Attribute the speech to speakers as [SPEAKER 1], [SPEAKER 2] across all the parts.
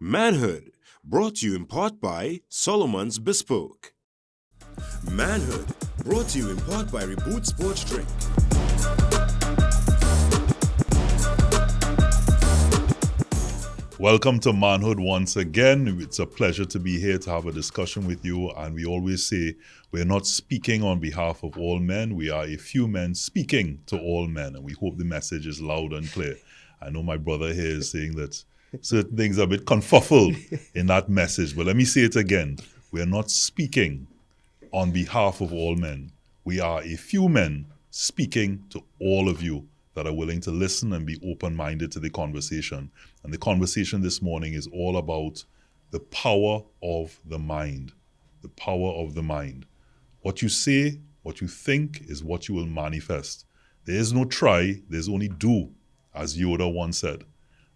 [SPEAKER 1] Manhood, brought to you in part by Solomon's Bespoke. Manhood, brought to you in part by Reboot Sports Drink.
[SPEAKER 2] Welcome to Manhood once again. It's a pleasure to be here to have a discussion with you. And we always say we're not speaking on behalf of all men. We are a few men speaking to all men. And we hope the message is loud and clear. I know my brother here is saying that certain things are a bit confuffled in that message. But let me say it again. We are not speaking on behalf of all men. We are a few men speaking to all of you that are willing to listen and be open-minded to the conversation. And the conversation this morning is all about the power of the mind. The power of the mind. What you say, what you think is what you will manifest. There is no try, there's only do, as Yoda once said.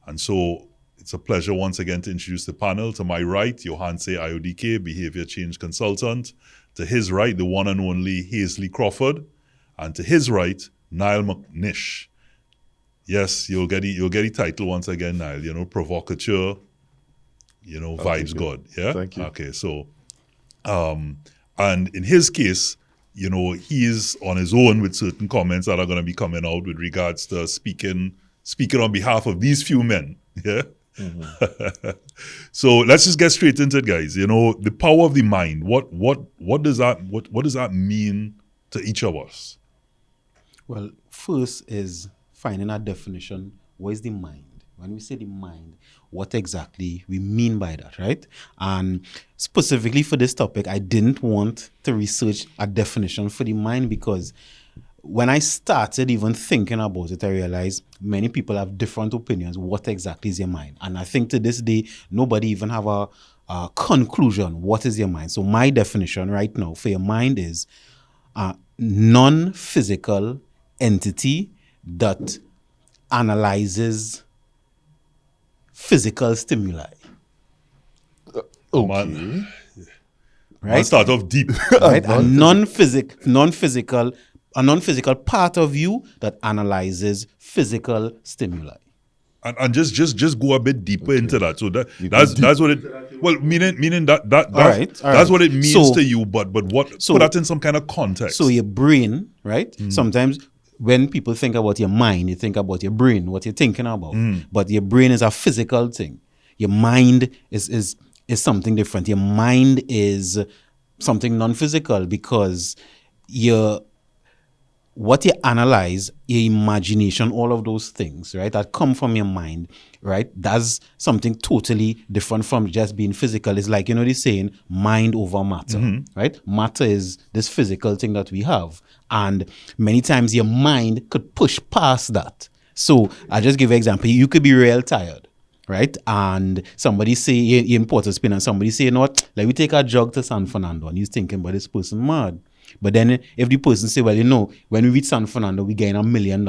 [SPEAKER 2] And so it's a pleasure once again to introduce the panel. To my right, Johanse IODK, Behavior Change Consultant. To his right, the one and only Hazley Crawford. And to his right, Niall McNish. Yes, you'll get the title once again, Niall. You know, provocateur, you know, vibes God. Yeah?
[SPEAKER 3] Thank you.
[SPEAKER 2] Okay, so, and in his case, you know, he is on his own with certain comments that are going to be coming out with regards to speaking on behalf of these few men. Yeah? Mm-hmm. So let's just get straight into it, guys. You know, the power of the mind. What does that mean to each of us?
[SPEAKER 4] Well, first is finding a definition. What is the mind? When we say the mind, what exactly we mean by that, right? And specifically for this topic, I didn't want to research a definition for the mind because when I started even thinking about it, I realized many people have different opinions. What exactly is your mind? And I think to this day, nobody even have a conclusion. What is your mind? So my definition right now for your mind is a non-physical entity that analyzes physical stimuli.
[SPEAKER 2] Okay. Man,
[SPEAKER 4] right?
[SPEAKER 2] Start off deep.
[SPEAKER 4] Right? A non-physical part of you that analyzes physical stimuli.
[SPEAKER 2] And just go a bit deeper into that. So that's what it. Well, meaning that that's what it means to you. But what? So, put that in some kind of context.
[SPEAKER 4] So your brain, right? Sometimes when people think about your mind, you think about your brain, what you're thinking about. But your brain is a physical thing. Your mind is something different. Your mind is something non-physical because what you analyze, your imagination, all of those things, right, that come from your mind, right, that's something totally different from just being physical. It's like, you know, the saying, mind over matter, right? Matter is this physical thing that we have. And many times your mind could push past that. So I'll just give you an example. You could be real tired, right? And somebody say, you're in Port of Spain, and somebody say, you know what, let me take a jog to San Fernando. And you're thinking, but this person mad. But then if the person say, well, you know, when we reach San Fernando, we gain $1 million,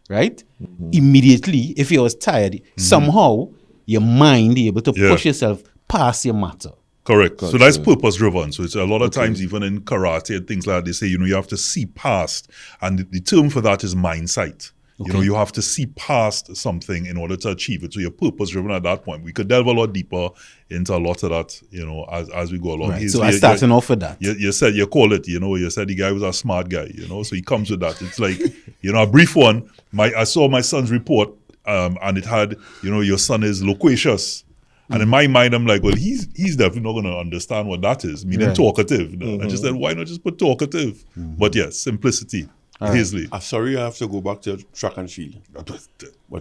[SPEAKER 4] right? Immediately, if you was tired, somehow your mind is able to push yourself past your matter.
[SPEAKER 2] Correct. So that's purpose driven. So it's a lot of times, even in karate and things like that, they say, you know, you have to see past. And the term for that is mindsight. You know, you have to see past something in order to achieve it. So you're purpose driven at that point. We could delve a lot deeper into a lot of that, you know, as we go along.
[SPEAKER 4] Right. So I'm starting off with that.
[SPEAKER 2] You said the guy was a smart guy, you know, so he comes with that. It's like, you know, a brief one. I saw my son's report and it had, you know, your son is loquacious. And in my mind, I'm like, well, he's definitely not going to understand what that is, meaning talkative. You know? I just said, why not just put talkative? But yes, simplicity. Hazley.
[SPEAKER 3] Sorry, I have to go back to track and field. But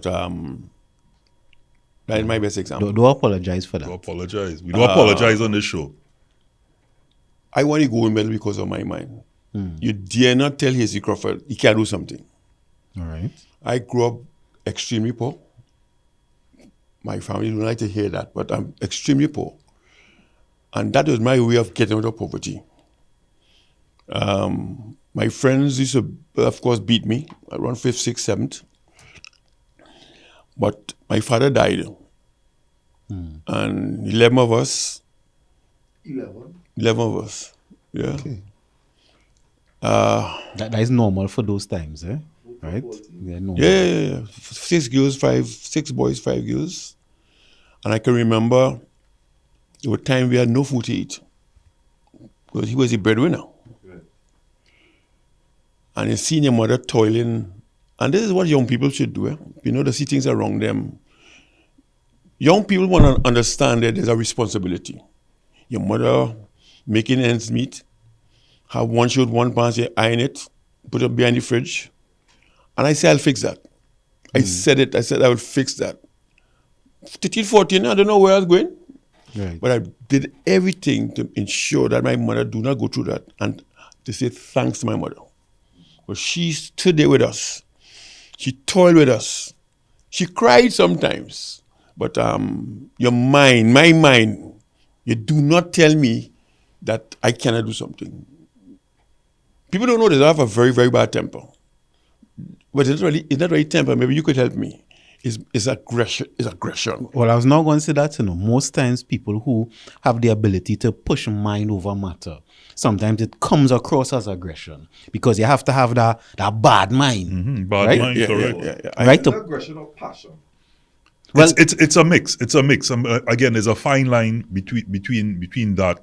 [SPEAKER 3] that is my best example.
[SPEAKER 4] Don't apologize for that.
[SPEAKER 2] Don't apologize. We don't apologize on this show.
[SPEAKER 3] I want to go in medal because of my mind. You dare not tell Hazley Crawford he can't do something.
[SPEAKER 4] All right.
[SPEAKER 3] I grew up extremely poor. My family don't like to hear that, but I'm extremely poor. And that was my way of getting out of poverty. My friends used to, of course, beat me around 5th, 6th, 7th. But my father died. And 11 of us. 11 of us. Yeah.
[SPEAKER 4] Okay. That is normal for those times, eh? Right?
[SPEAKER 3] Yeah. 6 girls, 6 boys, 5 girls. And I can remember there were times we had no food to eat because he was the breadwinner. Right. And you see your mother toiling. And this is what young people should do. You know, they see things around them. Young people want to understand that there's a responsibility. Your mother making ends meet, have one shirt, one pants, you iron it, put it behind the fridge. And I said, I'll fix that. I said it. I said, I will fix that. 13, 14, I don't know where I was going. Right. But I did everything to ensure that my mother do not go through that. And to say thanks to my mother. But she stood there with us. She toiled with us. She cried sometimes. But your mind, my mind, you do not tell me that I cannot do something. People don't know that I have a very, very bad temper. But it's not really temper. Maybe you could help me. It's aggression. It's aggression.
[SPEAKER 4] Well, I was not going to say that, most times people who have the ability to push mind over matter, sometimes it comes across as aggression because you have to have that bad mind.
[SPEAKER 2] Mm-hmm. Bad
[SPEAKER 4] right?
[SPEAKER 2] mind, correct.
[SPEAKER 3] Yeah.
[SPEAKER 4] Right?
[SPEAKER 5] Aggression or passion?
[SPEAKER 2] Well, it's a mix. It's a mix. Again, there's a fine line between that.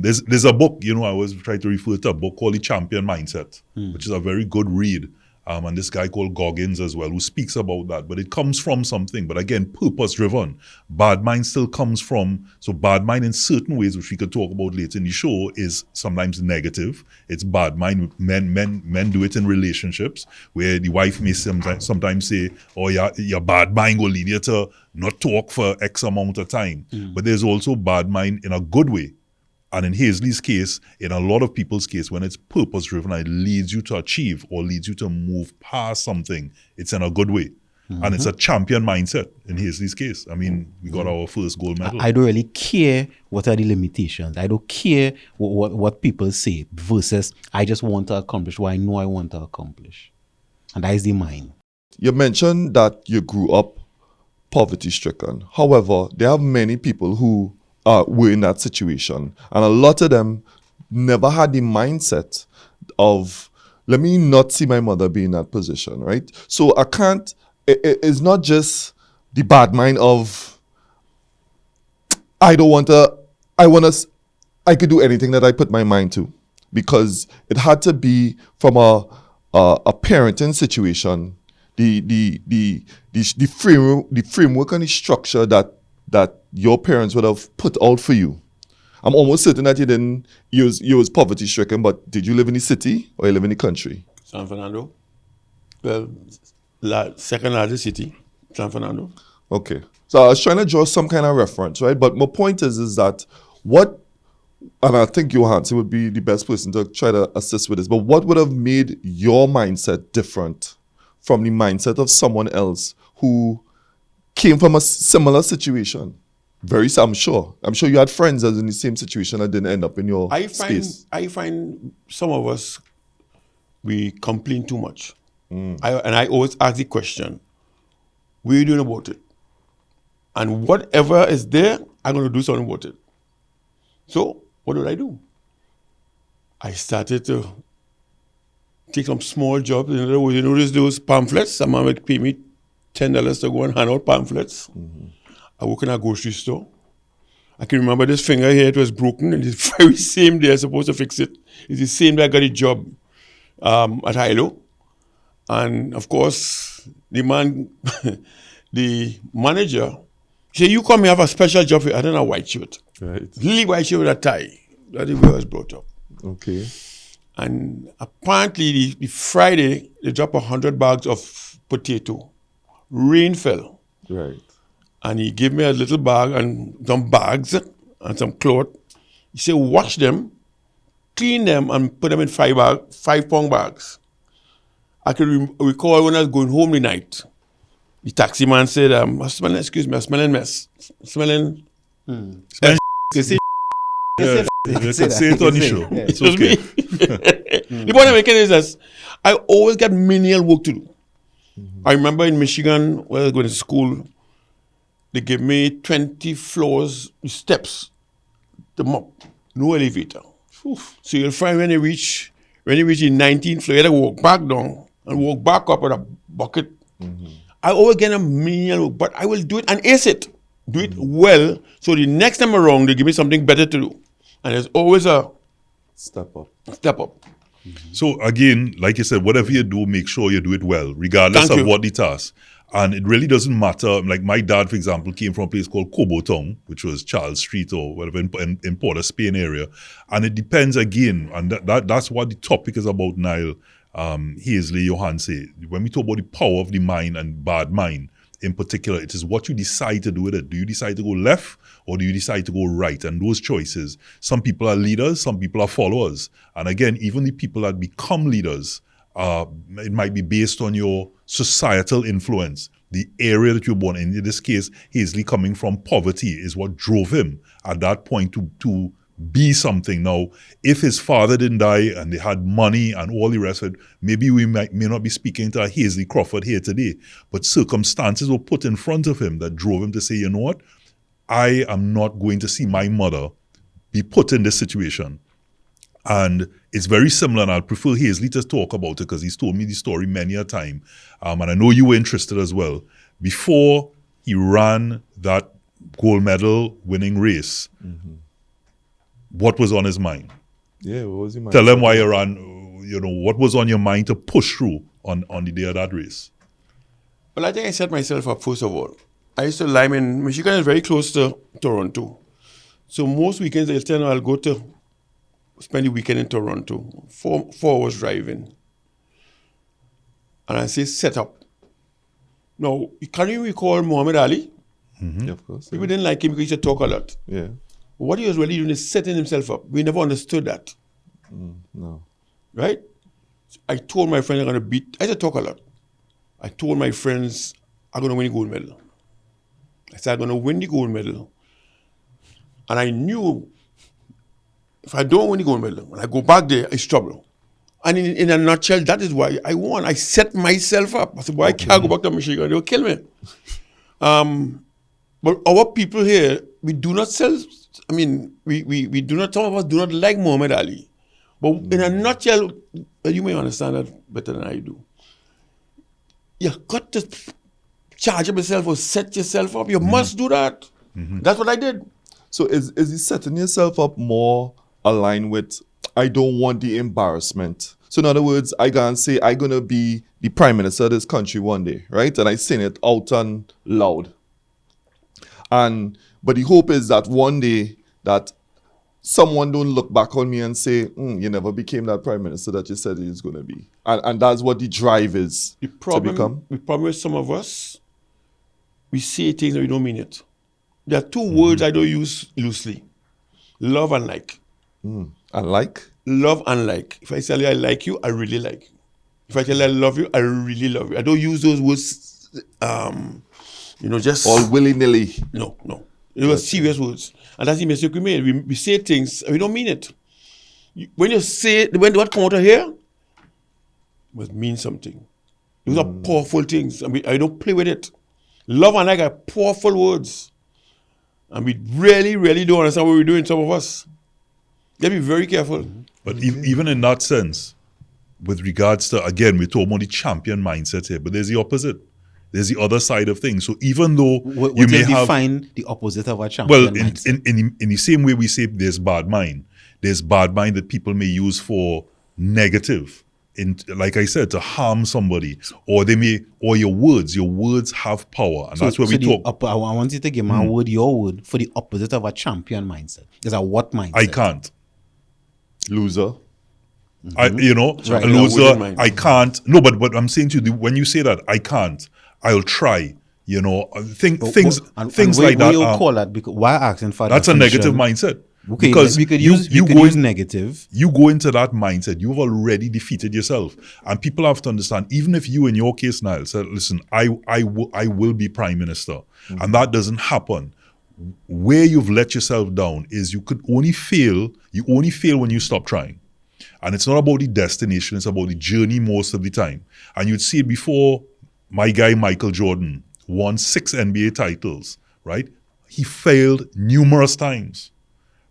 [SPEAKER 2] There's a book, I was trying to refer to a book called The Champion Mindset, which is a very good read. And this guy called Goggins as well, who speaks about that. But it comes from something. But again, purpose-driven. Bad mind still comes from, so bad mind in certain ways, which we could talk about later in the show, is sometimes negative. It's bad mind. Men do it in relationships, where the wife may sometimes say, oh, your bad mind will lead you to not talk for X amount of time. But there's also bad mind in a good way. And in Hazley's case, in a lot of people's case, when it's purpose-driven, it leads you to achieve or leads you to move past something. It's in a good way. And it's a champion mindset in Hazley's case. I mean, we got our first gold medal.
[SPEAKER 4] I don't really care what are the limitations. I don't care what people say versus I just want to accomplish what I know I want to accomplish. And that is the mind.
[SPEAKER 5] You mentioned that you grew up poverty-stricken. However, there are many people who were in that situation. And a lot of them never had the mindset of, let me not see my mother be in that position, right? So it's not just the bad mind of, I could do anything that I put my mind to. Because it had to be from a parenting situation, the framework and the structure that your parents would have put out for you. I'm almost certain that you was poverty stricken, but did you live in the city or you live in the country?
[SPEAKER 3] San Fernando. Well, second largest city, San Fernando.
[SPEAKER 5] Okay. So I was trying to draw some kind of reference, right? But my point is that and I think Johansson would be the best person to try to assist with this, but what would have made your mindset different from the mindset of someone else who came from a similar situation? I'm sure you had friends that was in the same situation that didn't end up in your space.
[SPEAKER 3] I find some of us, we complain too much. I always ask the question, what are you doing about it? And whatever is there, I'm going to do something about it. So, what did I do? I started to take some small jobs. You notice those pamphlets? Someone would pay me $10 to go and hand out pamphlets. I work in a grocery store. I can remember this finger here, it was broken, and the very same day I was supposed to fix it. It's the same day I got a job at Hilo. And of course, the manager, he said, you come here, have a special job here. I don't know, a white shirt.
[SPEAKER 5] Right.
[SPEAKER 3] Really white shirt with a tie. That is where I was brought up.
[SPEAKER 5] Okay.
[SPEAKER 3] And apparently, the Friday, they dropped 100 bags of potato. Rain fell.
[SPEAKER 5] Right.
[SPEAKER 3] And he gave me a little bag and some bags and some cloth. He said, wash them, clean them, and put them in 5-pound bags. I can recall when I was going home the night, the taxi man said, I'm smelling mess. Smelling.
[SPEAKER 2] You say it on the show. It's
[SPEAKER 3] It was
[SPEAKER 2] okay.
[SPEAKER 3] me. The point I'm making is that I always got menial work to do. I remember in Michigan, when I was going to school, they gave me 20 floors, steps, the mop, no elevator. So you'll find when you reach the 19th floor, you have to walk back down and walk back up with a bucket. I always get a menial work, but I will do it and ace it. Do it well, so the next time around, they give me something better to do. And there's always a
[SPEAKER 5] Step up.
[SPEAKER 3] step up.
[SPEAKER 2] So again, like you said, whatever you do, make sure you do it well, regardless
[SPEAKER 3] Thank
[SPEAKER 2] of
[SPEAKER 3] you.
[SPEAKER 2] what the task. And it really doesn't matter. Like my dad, for example, came from a place called Cobotong, which was Charles Street or whatever in Port of Spain area. And it depends again, and that's what the topic is about, Niall Hazley Johanse. When we talk about the power of the mind and bad mind, in particular, it is what you decide to do with it. Do you decide to go left or do you decide to go right? And those choices, some people are leaders, some people are followers. And again, even the people that become leaders, it might be based on your societal influence, the area that you're born in. In this case, Hazley coming from poverty is what drove him at that point to be something. Now, if his father didn't die and they had money and all the rest of it, maybe we may not be speaking to a Hazley Crawford here today, but circumstances were put in front of him that drove him to say, you know what, I am not going to see my mother be put in this situation. And it's very similar, and I'll prefer Hazley to talk about it because he's told me the story many a time. And I know you were interested as well. Before he ran that gold medal winning race, what was on his mind?
[SPEAKER 5] Yeah, what was your mind?
[SPEAKER 2] Tell them why you ran, what was on your mind to push through on the day of that race?
[SPEAKER 3] Well, I think I set myself up, first of all. I used to lime in Michigan, is very close to Toronto. So most weekends I'll go to spend the weekend in Toronto, 4 hours driving. And I say set up. Now, can you recall Muhammad Ali?
[SPEAKER 5] Yeah, of course.
[SPEAKER 3] People didn't like him because he used to talk a lot.
[SPEAKER 5] Yeah.
[SPEAKER 3] What he was really doing is setting himself up. We never understood that.
[SPEAKER 5] No.
[SPEAKER 3] Right? I told my friends I'm going to beat, I used to talk a lot. I told my friends I'm going to win the gold medal. I said I'm going to win the gold medal. And I knew if I don't win the gold medal, when I go back there, it's trouble. And in a nutshell, that is why I won. I set myself up. I said, boy, I can't go back to Michigan. They'll kill me. But our people here, we do not sell, we do not, some of us do not like Muhammad Ali. But in a nutshell, you may understand that better than I do. You got to charge up yourself or set yourself up. You must do that. That's what I did.
[SPEAKER 5] So is he setting yourself up more aligned with, I don't want the embarrassment? So in other words, I can say I'm going to be the prime minister of this country one day, right? And I sing it out and loud. But the hope is that one day that someone don't look back on me and say, you never became that prime minister that you said you was going to be. And that's what the drive is
[SPEAKER 3] The problem,
[SPEAKER 5] to become.
[SPEAKER 3] the problem with some of us, we say things and we don't mean it. There are 2 words I don't use loosely. Love and like.
[SPEAKER 5] And like?
[SPEAKER 3] Love and like. If I tell you I like you, I really like you. If I tell you I love you, I really love you. I don't use those words, just...
[SPEAKER 5] All willy-nilly.
[SPEAKER 3] No. It was serious words. And that's the mistake we made. We say things and we don't mean it. When you say, when what come out of here, must mean something. Those are powerful things. I don't play with it. Love and like are powerful words. And we really, really don't understand what we're doing, some of us. You gotta be very careful.
[SPEAKER 2] But even in that sense, with regards to, again, we're talking about the champion mindset here, but there's the opposite. There's the other side of things. So even though
[SPEAKER 4] What
[SPEAKER 2] you may have...
[SPEAKER 4] define the opposite of a champion
[SPEAKER 2] Well, in the same way we say there's bad mind that people may use for negative, like I said, to harm somebody, or your words have power, and that's where we talk.
[SPEAKER 4] I want you to give my word, your word, for the opposite of a champion mindset. Is a what mindset?
[SPEAKER 2] I can't.
[SPEAKER 5] Loser.
[SPEAKER 2] A loser. I can't. No, but I'm saying to you, when you say that, I can't. I'll try. Things like that.
[SPEAKER 4] You call that? Because why asking for
[SPEAKER 2] that's a
[SPEAKER 4] definition?
[SPEAKER 2] negative mindset.
[SPEAKER 4] Okay,
[SPEAKER 2] because
[SPEAKER 4] we could use negative.
[SPEAKER 2] You go into that mindset, you've already defeated yourself. And people have to understand, even if you, in your case, Niall, said, listen, I will be prime minister, and that doesn't happen, where you've let yourself down is you only fail when you stop trying. And it's not about the destination, it's about the journey most of the time. And you'd see it before my guy Michael Jordan won 6 NBA titles, right? He failed numerous times.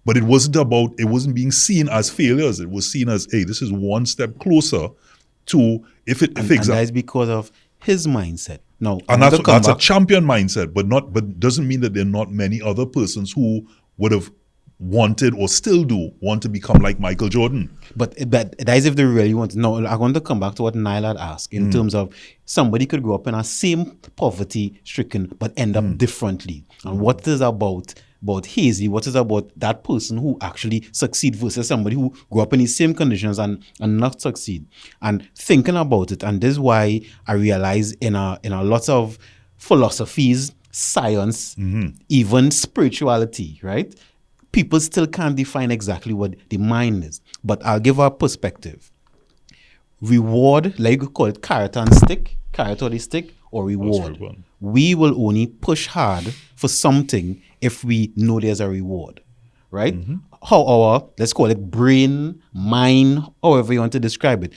[SPEAKER 2] But it wasn't being seen as failures. It was seen as, hey, this is one step closer to,
[SPEAKER 4] And that is because of his mindset. Now,
[SPEAKER 2] And
[SPEAKER 4] I want to come
[SPEAKER 2] that's a
[SPEAKER 4] back.
[SPEAKER 2] champion mindset, but doesn't mean that there are not many other persons who would have wanted or still do want to become like Michael Jordan.
[SPEAKER 4] But that is if they really want. No, I want to come back to what Nile had asked in terms of somebody could grow up in a same poverty stricken but end up differently. And what is about Hazy, what is about that person who actually succeed versus somebody who grew up in the same conditions and not succeed. And thinking about it, and this is why I realize in a lot of philosophies, science, even spirituality, right? People still can't define exactly what the mind is. But I'll give our perspective. Reward, like you call it carrot or the stick, or reward.
[SPEAKER 2] very good.
[SPEAKER 4] We will only push hard for something if we know there's a reward, right? How our, let's call it brain, mind, however you want to describe it.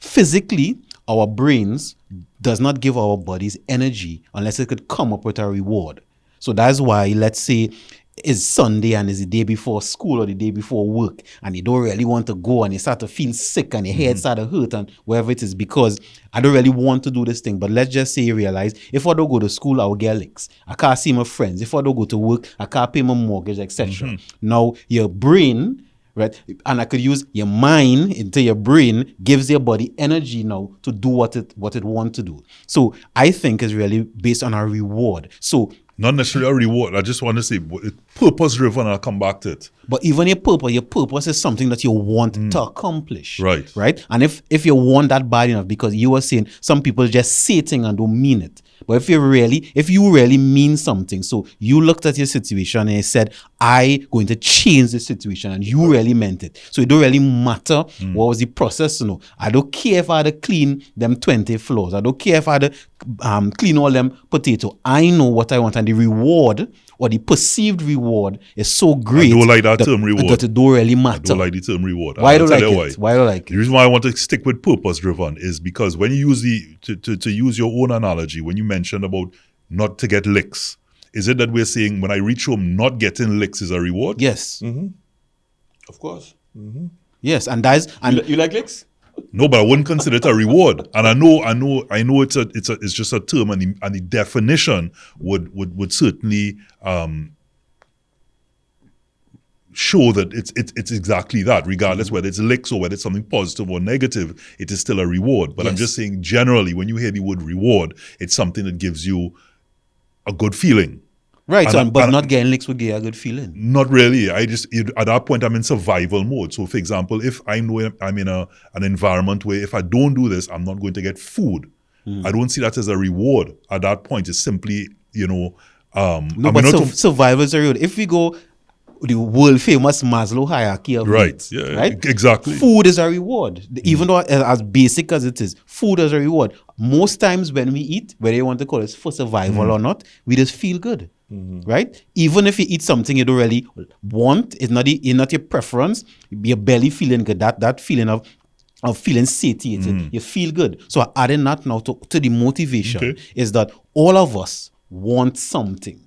[SPEAKER 4] Physically, our brains does not give our bodies energy unless it could come up with a reward. So that's why, let's say, it's Sunday and it's the day before school or the day before work and you don't really want to go and you start to feel sick and your head start to hurt and wherever it is because I don't really want to do this thing. But let's just say you realize if I don't go to school, I'll get licks. I can't see my friends. If I don't go to work, I can't pay my mortgage, etc. Now, your brain, right, and I could use your mind into your brain gives your body energy now to do what it wants to do. So I think it's really based on a reward. So
[SPEAKER 2] Not necessarily a reward. I just want to say purpose driven. I'll come back to it.
[SPEAKER 4] but even your purpose is something that you want to accomplish.
[SPEAKER 2] Right.
[SPEAKER 4] Right? And if you want that bad enough, because you were saying some people just say things and don't mean it. But if you really mean something, so you looked at your situation and you said, I going to change the situation, and you really meant it. So it don't really matter what was the process, I don't care if I had to clean them 20 floors. I don't care if I had to clean all them potato. I know what I want, and the reward or the perceived reward is so great.
[SPEAKER 2] I don't like that term reward.
[SPEAKER 4] That it don't really matter.
[SPEAKER 2] I don't like the term reward.
[SPEAKER 4] Why
[SPEAKER 2] I'll
[SPEAKER 4] don't
[SPEAKER 2] tell
[SPEAKER 4] like
[SPEAKER 2] you
[SPEAKER 4] it? Why don't like
[SPEAKER 2] The
[SPEAKER 4] it?
[SPEAKER 2] reason why I want to stick with purpose driven is because when you use to use your own analogy, when you mentioned about not to get licks, is it that we're saying when I reach home, not getting licks is a reward?
[SPEAKER 4] Yes.
[SPEAKER 3] Of course.
[SPEAKER 4] Yes. And that's
[SPEAKER 3] You like licks?
[SPEAKER 2] No, but I wouldn't consider it a reward. And I know it's just a term, and the definition would certainly show that it's exactly that, regardless whether it's licks or whether it's something positive or negative, it is still a reward. But I'm
[SPEAKER 4] Yes.
[SPEAKER 2] just saying generally, when you hear the word reward, it's something that gives you a good feeling.
[SPEAKER 4] right.
[SPEAKER 2] And
[SPEAKER 4] But
[SPEAKER 2] and-
[SPEAKER 4] not getting licks would give you a good feeling.
[SPEAKER 2] Not really. At that point, I'm in survival mode. So, for example, if I know I'm in an environment where if I don't do this, I'm not going to get food. I don't see that as a reward. At that point, it's simply,
[SPEAKER 4] No,
[SPEAKER 2] I
[SPEAKER 4] but
[SPEAKER 2] mean, not to-
[SPEAKER 4] survival is a real. If we go the world famous Maslow hierarchy of
[SPEAKER 2] Right,
[SPEAKER 4] needs,
[SPEAKER 2] yeah,
[SPEAKER 4] right?
[SPEAKER 2] exactly.
[SPEAKER 4] Food is a reward. Even though as basic as it is, food is a reward. Most times when we eat, whether you want to call it for survival or not, we just feel good. Right? Even if you eat something you don't really want, it's not your preference, your belly feeling good, that feeling of feeling satiated, you feel good. So adding that now to the motivation is that all of us want something.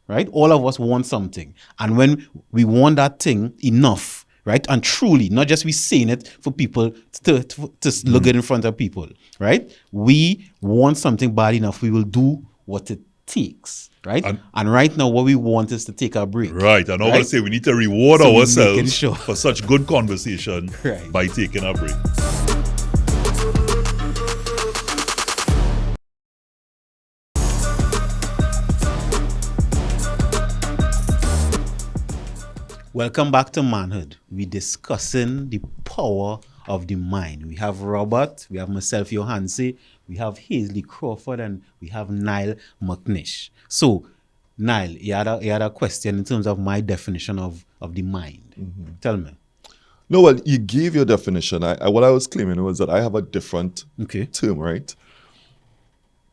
[SPEAKER 4] Right? All of us want something. And when we want that thing enough, right? And truly, not just we saying it for people to look good in front of people, right? We want something bad enough, we will do what it takes, right? And right now, what we want is to take a break.
[SPEAKER 2] Right. And I want
[SPEAKER 4] Right?
[SPEAKER 2] to say we need to reward
[SPEAKER 4] So we're making
[SPEAKER 2] ourselves
[SPEAKER 4] sure.
[SPEAKER 2] for such good conversation
[SPEAKER 4] Right.
[SPEAKER 2] by taking a break.
[SPEAKER 4] Welcome back to Manhood. We're discussing the power of the mind. We have Robert, we have myself, Johansi, we have Hazley Crawford, and we have Niall McNish. So, Niall, you had a question in terms of my definition of the mind. Tell me.
[SPEAKER 5] No, well, you gave your definition. What I was claiming was that I have a different
[SPEAKER 4] Okay.
[SPEAKER 5] term, right?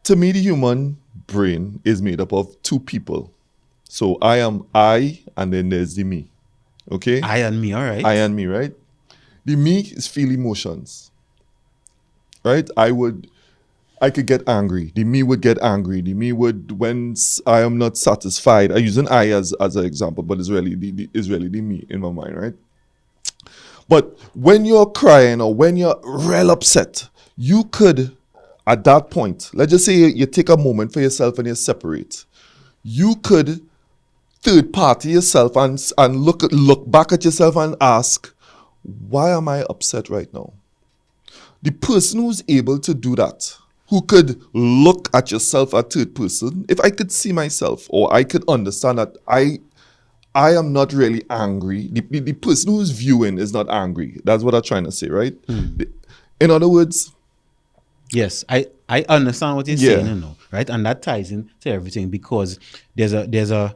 [SPEAKER 5] To me, the human brain is made up of two people. So I am I, and then there's the me. Okay?
[SPEAKER 4] I and me, all right.
[SPEAKER 5] I and me, right? The me is feel emotions. Right? I could get angry. The me would get angry. The me would, when I am not satisfied, I'm using I as an example, but it's really the me in my mind, right? But when you're crying or when you're real upset, you could at that point, let's just say you take a moment for yourself and you separate. You could third party yourself and look back at yourself and ask, why am I upset right now? The person who's able to do that, who could look at yourself at third person, if I could see myself or I could understand that I am not really angry. The person who's viewing is not angry. That's what I'm trying to say, right? In other words,
[SPEAKER 4] yes, I understand what you're saying, you know, right? And that ties into everything because there's a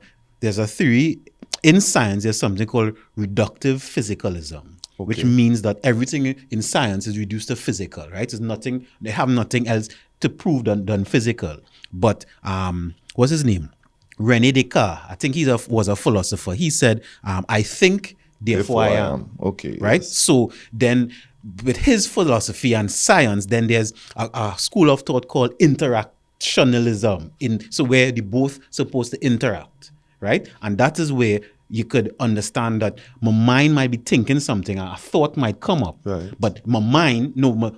[SPEAKER 4] theory in science. There's something called reductive physicalism, which means that everything in science is reduced to physical, right? It's nothing. They have nothing else to prove than physical. But what's his name? René Descartes. I think he was a philosopher. He said, "I think, therefore I am."
[SPEAKER 5] Okay.
[SPEAKER 4] Right.
[SPEAKER 5] Yes.
[SPEAKER 4] So then, with his philosophy and science, then there's a school of thought called interactionalism. So where they both supposed to interact, right? And that is where you could understand that my mind might be thinking something, a thought might come up,
[SPEAKER 5] Right.
[SPEAKER 4] but my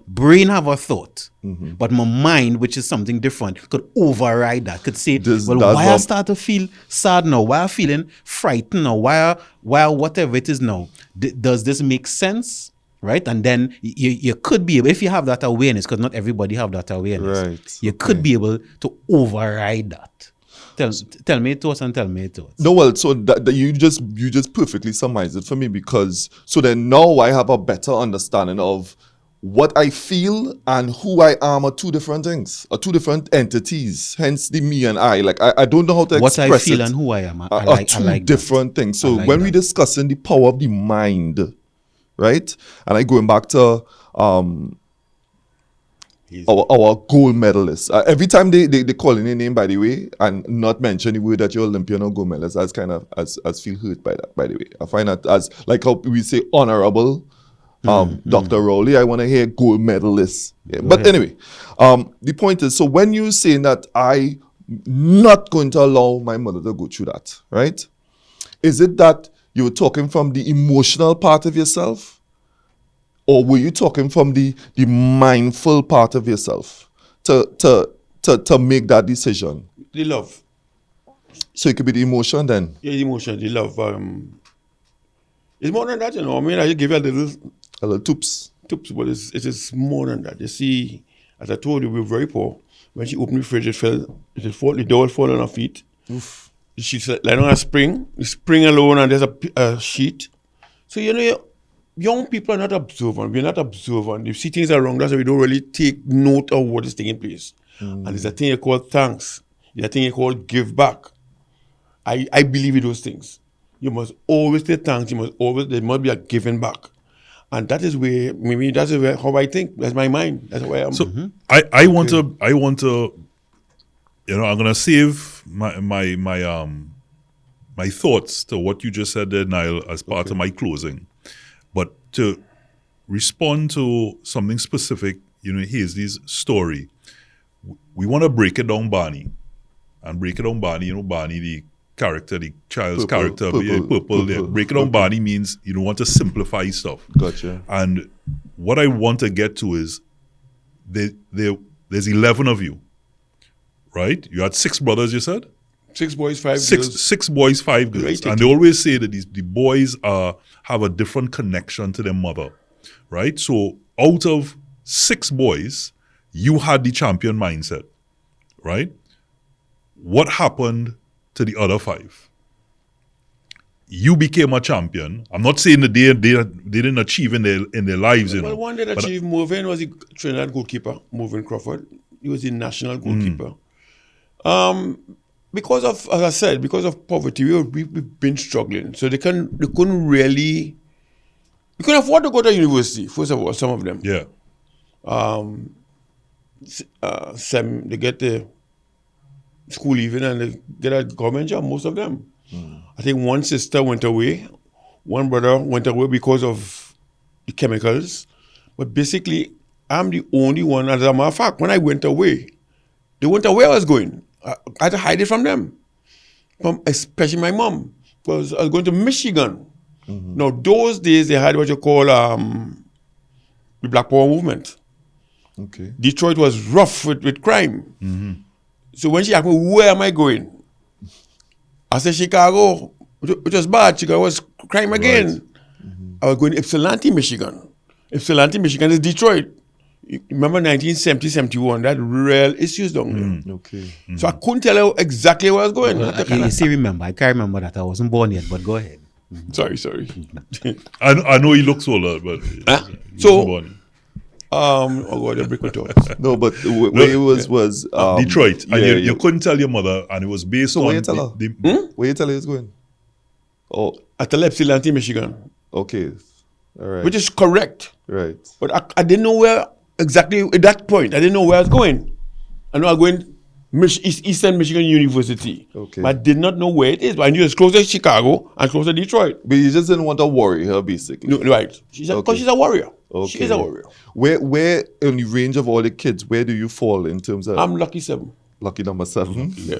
[SPEAKER 4] brain have a thought, but my mind, which is something different, could override that. Could say, why I start to feel sad now? Why I feeling frightened now? Why whatever it is now? Does this make sense? Right, and then you could be able, if you have that awareness, because not everybody have that awareness,
[SPEAKER 5] Right.
[SPEAKER 4] you could be able to override that. Tell me thoughts and tell me thoughts.
[SPEAKER 5] No, well, so that you just perfectly summarized it for me because so then now I have a better understanding of what I feel and who I am are two different things, are two different entities. Hence the me and I. Like I don't know how to express it.
[SPEAKER 4] What I feel and who I am
[SPEAKER 5] are two different things. So when we're discussing the power of the mind, right? And I going back to our gold medalists. Every time they call in a name, by the way, and not mention the word that you're Olympian or gold medalist, as kind of as feel hurt by that. By the way, I find that as like how we say honorable, Dr. Rowley. I want to hear gold medalist. Yeah. But anyway, the point is, so when you're saying that I not going to allow my mother to go through that, right? Is it that you were talking from the emotional part of yourself? Or were you talking from the mindful part of yourself to make that decision?
[SPEAKER 3] The love.
[SPEAKER 5] So it could be the emotion then?
[SPEAKER 3] Yeah, the emotion, the love. It's more than that, you know. I mean, I just give you a little
[SPEAKER 5] tips,
[SPEAKER 3] but it is more than that. You see, as I told you, we were very poor. When she opened the fridge, the door fall on her feet. Oof. She's lying on a spring alone, and there's a sheet. So, you know, young people are not observant. We're not observant. If you see things are wrong, that's why we don't really take note of what is taking place. And there's a thing you call thanks. There's a thing you call give back. I believe in those things. You must always say thanks. There must be a giving back. And that is where, maybe that's where, how I think. That's my mind. That's why I'm.
[SPEAKER 2] So I want to, you know, I'm gonna save my thoughts to what you just said there, Niall, as part of my closing. But to respond to something specific, you know, here's this story. We want to break it down, Barney. And break it down, Barney, you know, Barney, the character, the child's character. Purple. Yeah. Break it down, Barney means you don't want to simplify stuff.
[SPEAKER 5] Gotcha.
[SPEAKER 2] And what I want to get to is there's 11 of you, right? You had 6 brothers, you said?
[SPEAKER 3] 6 boys, 5 girls.
[SPEAKER 2] 6 boys, 5 girls.
[SPEAKER 3] Right.
[SPEAKER 2] And they always say that the boys have a different connection to their mother, right? So out of 6 boys, you had the champion mindset, right? What happened to the other 5? You became a champion. I'm not saying that they didn't achieve in their lives, you know.
[SPEAKER 3] Well, one that achieved moving was the Trinidad goalkeeper, Moving Crawford. He was the national goalkeeper. Because of, as I said, because of poverty, we've been struggling. So they couldn't afford to go to university, first of all, some of them.
[SPEAKER 2] Yeah.
[SPEAKER 3] They get the school leaving and they get a government job, most of them. I think one sister went away, one brother went away because of the chemicals. But basically, I'm the only one. As a matter of fact, when I went away, they went away I was going. I had to hide it from them, especially my mom, because I was going to Michigan. Now, those days, they had what you call the Black Power movement.
[SPEAKER 5] Okay.
[SPEAKER 3] Detroit was rough with crime. So when she asked me, where am I going? I said, Chicago, which was bad. Chicago was crime again. I was going to Ypsilanti, Michigan. Ypsilanti, Michigan is Detroit. You remember 1970, 71, that real issues down there.
[SPEAKER 5] Okay.
[SPEAKER 3] So I couldn't tell her exactly where I was going.
[SPEAKER 4] You see, remember, I can't remember that I wasn't born yet, but go ahead.
[SPEAKER 3] Sorry.
[SPEAKER 2] I know he looks older, but
[SPEAKER 3] So, oh God, the break with us.
[SPEAKER 5] No, but where it was
[SPEAKER 2] Detroit.
[SPEAKER 5] Yeah,
[SPEAKER 2] And you couldn't tell your mother, and it was based on
[SPEAKER 5] where you tell her? Where you tell her it's going? Oh,
[SPEAKER 3] At the Ypsilanti, Michigan,
[SPEAKER 5] okay. All right.
[SPEAKER 3] which is correct.
[SPEAKER 5] Right.
[SPEAKER 3] But I didn't know where exactly at that point. I didn't know where I was going. I know I was going Eastern Michigan University.
[SPEAKER 5] Okay.
[SPEAKER 3] But I did not know where it is. But I knew it's closer to Chicago and closer to Detroit.
[SPEAKER 5] But you just didn't want to worry her, basically.
[SPEAKER 3] No, right. Because she's a warrior.
[SPEAKER 5] Okay.
[SPEAKER 3] She is a warrior.
[SPEAKER 5] Where in the range of all the kids, where do you fall in terms of
[SPEAKER 3] I'm lucky 7.
[SPEAKER 5] lucky number 7?
[SPEAKER 3] Yeah.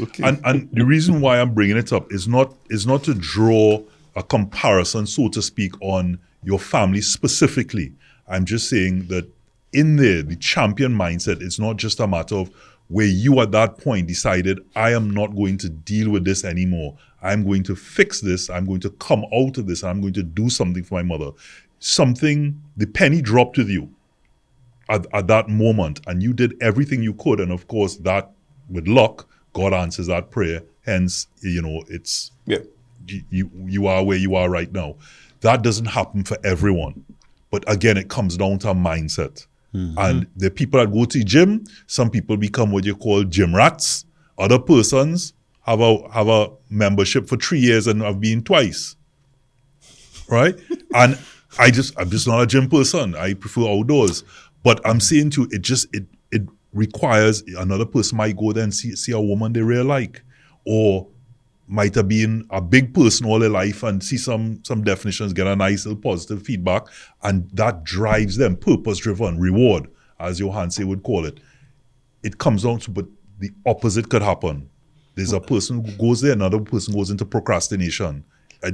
[SPEAKER 5] Okay.
[SPEAKER 2] And the reason why I'm bringing it up is not to draw a comparison, so to speak, on your family specifically. I'm just saying that in there, the champion mindset is not just a matter of where you at that point decided, I am not going to deal with this anymore. I'm going to fix this. I'm going to come out of this. And I'm going to do something for my mother. Something, the penny dropped with you at that moment, and you did everything you could. And of course, that with luck, God answers that prayer. Hence, it's
[SPEAKER 3] Yeah.
[SPEAKER 2] you are where you are right now. That doesn't happen for everyone. But again, it comes down to a mindset. And the people that go to the gym, some people become what you call gym rats. Other persons have a membership for 3 years and have been twice. Right? And I'm just not a gym person. I prefer outdoors. But I'm saying to you, it requires another person might go there and see a woman they really like. Or might have been a big person all their life and see some definitions, get a nice little positive feedback, and that drives them, purpose-driven, reward, as Johanse would call it. It comes down to, but the opposite could happen. There's a person who goes there, another person goes into procrastination.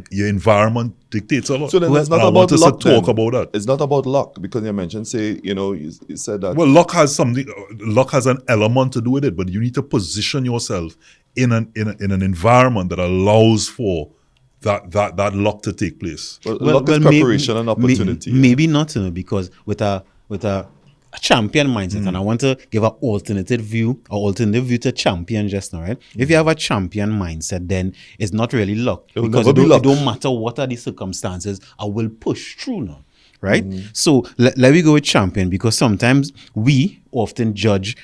[SPEAKER 2] Your environment dictates a lot.
[SPEAKER 5] So then it's not
[SPEAKER 2] And I
[SPEAKER 5] about
[SPEAKER 2] want us
[SPEAKER 5] luck.
[SPEAKER 2] to talk
[SPEAKER 5] then.
[SPEAKER 2] about that.
[SPEAKER 5] It's not about luck, because you mentioned, you said that.
[SPEAKER 2] Well, luck has an element to do with it, but you need to position yourself in an environment that allows for that luck to take place.
[SPEAKER 5] Luck is preparation and opportunity.
[SPEAKER 4] Maybe not, because with a champion mindset, and I want to give an alternative view to champion just now, right? If you have a champion mindset, then it's not really luck,
[SPEAKER 5] will
[SPEAKER 4] because
[SPEAKER 5] never be
[SPEAKER 4] it
[SPEAKER 5] luck.
[SPEAKER 4] don't matter what are the circumstances, I will push through now, right? So let me go with champion, because sometimes we often judge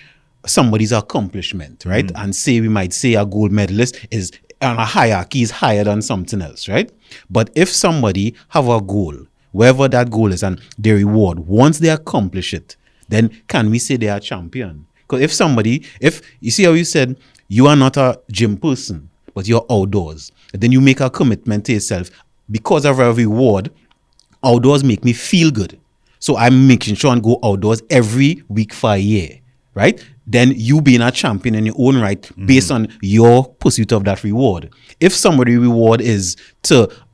[SPEAKER 4] somebody's accomplishment, right? And we might say a gold medalist is on a hierarchy, is higher than something else, right? But if somebody have a goal, wherever that goal is, and their reward, once they accomplish it, then can we say they are champion? Because if you see how you said you are not a gym person, but you're outdoors, then you make a commitment to yourself. Because of a reward, outdoors make me feel good. So I'm making sure and go outdoors every week for a year, right? Then you being a champion in your own right, based on your pursuit of that reward. If somebody's reward is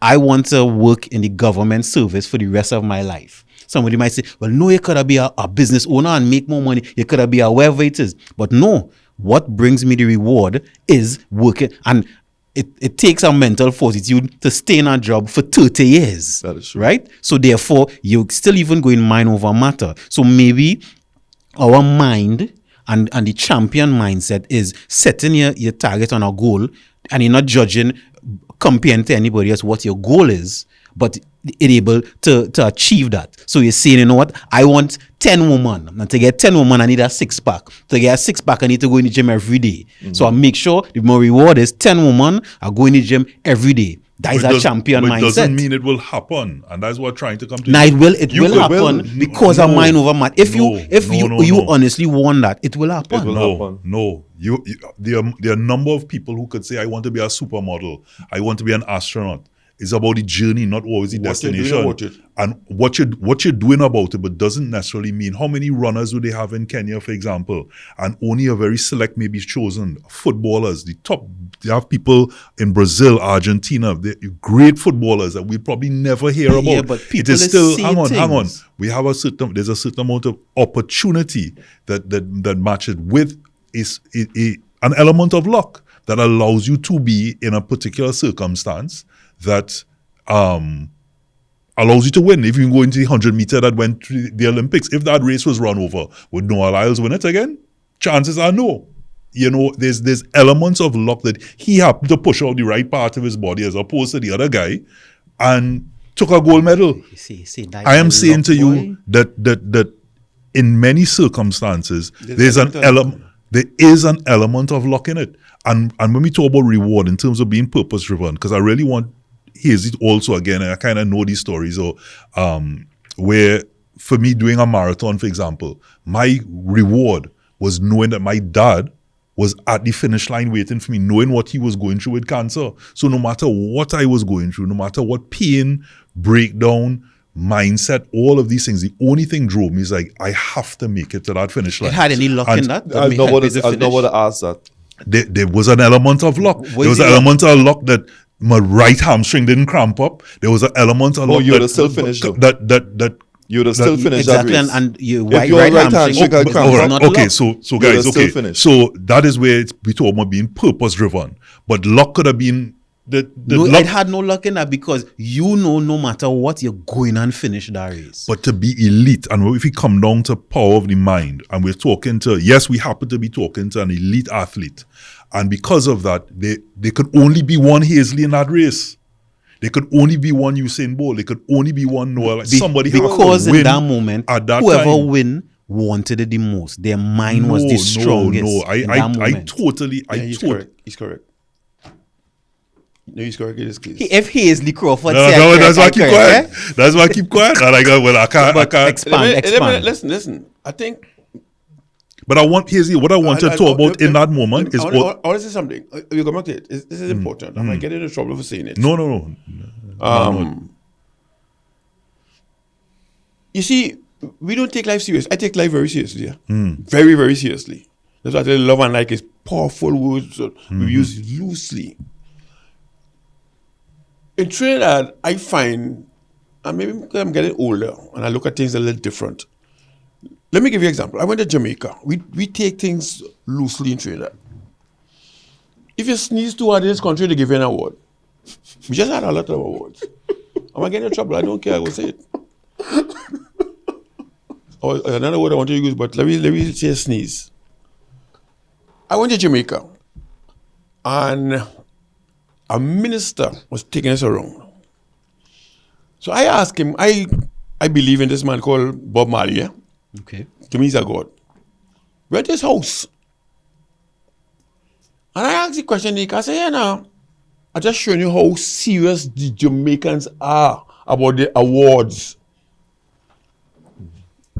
[SPEAKER 4] I want to work in the government service for the rest of my life. Somebody might say, well, no, you could be a business owner and make more money. You could be a wherever it is. But no, what brings me the reward is working. And it takes a mental fortitude to stay in a job for 30 years.
[SPEAKER 5] That is true.
[SPEAKER 4] Right? So therefore, you still even going mind over matter. So maybe our mind and the champion mindset is setting your target on a goal, and you're not judging, comparing to anybody else what your goal is, but it able to achieve that. So you're saying, you know what, I want 10 women, and to get 10 women I need a 6-pack. To get a 6-pack I need to go in the gym every day. So I make sure the more reward is 10 women I go in the gym every day. That is a champion mindset.
[SPEAKER 2] It doesn't mean it will happen, and that's what we're trying to come to.
[SPEAKER 4] Now it will happen because of mind over matter. If you honestly want that, it will happen.
[SPEAKER 5] It will happen.
[SPEAKER 2] No. There are a number of people who could say, I want to be a supermodel. I want to be an astronaut. It's about the journey, not always the
[SPEAKER 3] What you're doing
[SPEAKER 2] destination.
[SPEAKER 3] about it.
[SPEAKER 2] And what you're doing about it, but doesn't necessarily mean how many runners do they have in Kenya, for example, and only a very select maybe chosen footballers. They have people in Brazil, Argentina, they're great footballers that we probably never hear about.
[SPEAKER 4] Yeah, but
[SPEAKER 2] it
[SPEAKER 4] people
[SPEAKER 2] is
[SPEAKER 4] are
[SPEAKER 2] still
[SPEAKER 4] seeing
[SPEAKER 2] hang on.
[SPEAKER 4] things.
[SPEAKER 2] We have there's a certain amount of opportunity that matches with an element of luck that allows you to be in a particular circumstance that allows you to win. If you go into the 100 meter that went to the Olympics, if that race was run over, would Noah Lyles win it again? Chances are no. You know, there's elements of luck that he happened to push out the right part of his body as opposed to the other guy and took a gold medal.
[SPEAKER 4] You see, that
[SPEAKER 2] I am
[SPEAKER 4] luck,
[SPEAKER 2] saying to
[SPEAKER 4] boy.
[SPEAKER 2] you that in many circumstances there is an element of luck in it. And when we talk about reward in terms of being purpose driven, because I really want here's it also again, and I kind of know these stories where for me doing a marathon, for example, my reward was knowing that my dad was at the finish line waiting for me, knowing what he was going through with cancer. So no matter what I was going through, no matter what pain, breakdown, mindset, all of these things, the only thing drove me is like, I have to make it to that finish line.
[SPEAKER 4] It had any luck
[SPEAKER 2] And
[SPEAKER 4] in that?
[SPEAKER 5] I know what to ask that.
[SPEAKER 2] there was an element of luck.
[SPEAKER 4] What
[SPEAKER 2] There
[SPEAKER 4] is
[SPEAKER 2] was
[SPEAKER 4] the
[SPEAKER 2] an
[SPEAKER 4] luck?
[SPEAKER 2] element of luck that my right hamstring didn't cramp up. There was an element of luck
[SPEAKER 5] you would
[SPEAKER 2] that
[SPEAKER 5] have still finished though.
[SPEAKER 2] that
[SPEAKER 5] You would have still finished
[SPEAKER 4] Exactly,
[SPEAKER 5] that race.
[SPEAKER 4] and you
[SPEAKER 5] If your right hand
[SPEAKER 4] hamstring
[SPEAKER 5] shake a
[SPEAKER 4] is
[SPEAKER 5] cramp,
[SPEAKER 2] all right,
[SPEAKER 4] not
[SPEAKER 2] okay,
[SPEAKER 4] luck.
[SPEAKER 2] so
[SPEAKER 5] You
[SPEAKER 2] guys,
[SPEAKER 5] would have
[SPEAKER 2] okay,
[SPEAKER 5] still finished.
[SPEAKER 2] so that is where we talk about being purpose driven. But luck could have been the
[SPEAKER 4] No,
[SPEAKER 2] luck,
[SPEAKER 4] it had no luck in that because you know no matter what, you're going and finish that race.
[SPEAKER 2] but to be elite, and if we come down to power of the mind, and we're talking to, yes, we happen to be talking to an elite athlete, and because of that, they could only be one Hazley in that race. They could only be one Usain Bolt. They could only be one Noah. Like somebody has to
[SPEAKER 4] Because
[SPEAKER 2] win
[SPEAKER 4] in that moment,
[SPEAKER 2] at that
[SPEAKER 4] whoever
[SPEAKER 2] time.
[SPEAKER 4] win wanted it the most. Their mind was the strongest.
[SPEAKER 2] No,
[SPEAKER 4] in that
[SPEAKER 2] I
[SPEAKER 4] moment.
[SPEAKER 2] totally,
[SPEAKER 3] Yeah, he's correct. He's correct. No, he's correct in this case.
[SPEAKER 4] If Hazley Crawford
[SPEAKER 2] No,
[SPEAKER 4] said,
[SPEAKER 2] no,
[SPEAKER 4] correct,
[SPEAKER 2] that's why I
[SPEAKER 4] I
[SPEAKER 2] keep
[SPEAKER 4] correct,
[SPEAKER 2] quiet. That's why I keep quiet. And I go, well, I can't.
[SPEAKER 4] Expand.
[SPEAKER 3] Listen. I think
[SPEAKER 2] But I want, here's what I want to talk about in that moment is
[SPEAKER 3] I
[SPEAKER 2] all.
[SPEAKER 3] want to say something. You come back to it. This is important. I might get into trouble for saying it.
[SPEAKER 2] No.
[SPEAKER 3] You see, we don't take life serious. I take life very seriously. Yeah? Very, very seriously. That's why I say love and like is powerful words we use loosely. In Trinidad, I find, and maybe because I'm getting older and I look at things a little different. Let me give you an example. I went to Jamaica. We take things loosely in Trinidad. If you sneeze too hard in this country, they give you an award. We just had a lot of awards. Am I getting in trouble? I don't care. I will say it. Or another word I want to use, but let me say sneeze. I went to Jamaica, and a minister was taking us around. So I asked him, I believe in this man called Bob Marley, yeah?
[SPEAKER 4] Okay.
[SPEAKER 3] To me, he's a god. We're at his house. And I asked the question, Nick, I said, yeah, now, I'm just showing you how serious the Jamaicans are about the awards.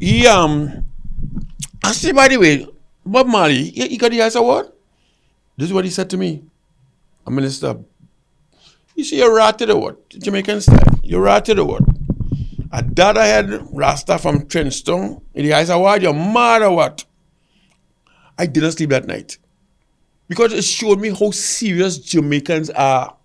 [SPEAKER 3] I said, by the way, Bob Marley, he got the highest award? This is what he said to me. A minister. You see, you're ratted or what? Jamaican style. You're ratted or what? A dad I had Rasta from Trenchtown in the highest award, you're mad or what? I didn't sleep that night. Because it showed me how serious Jamaicans are.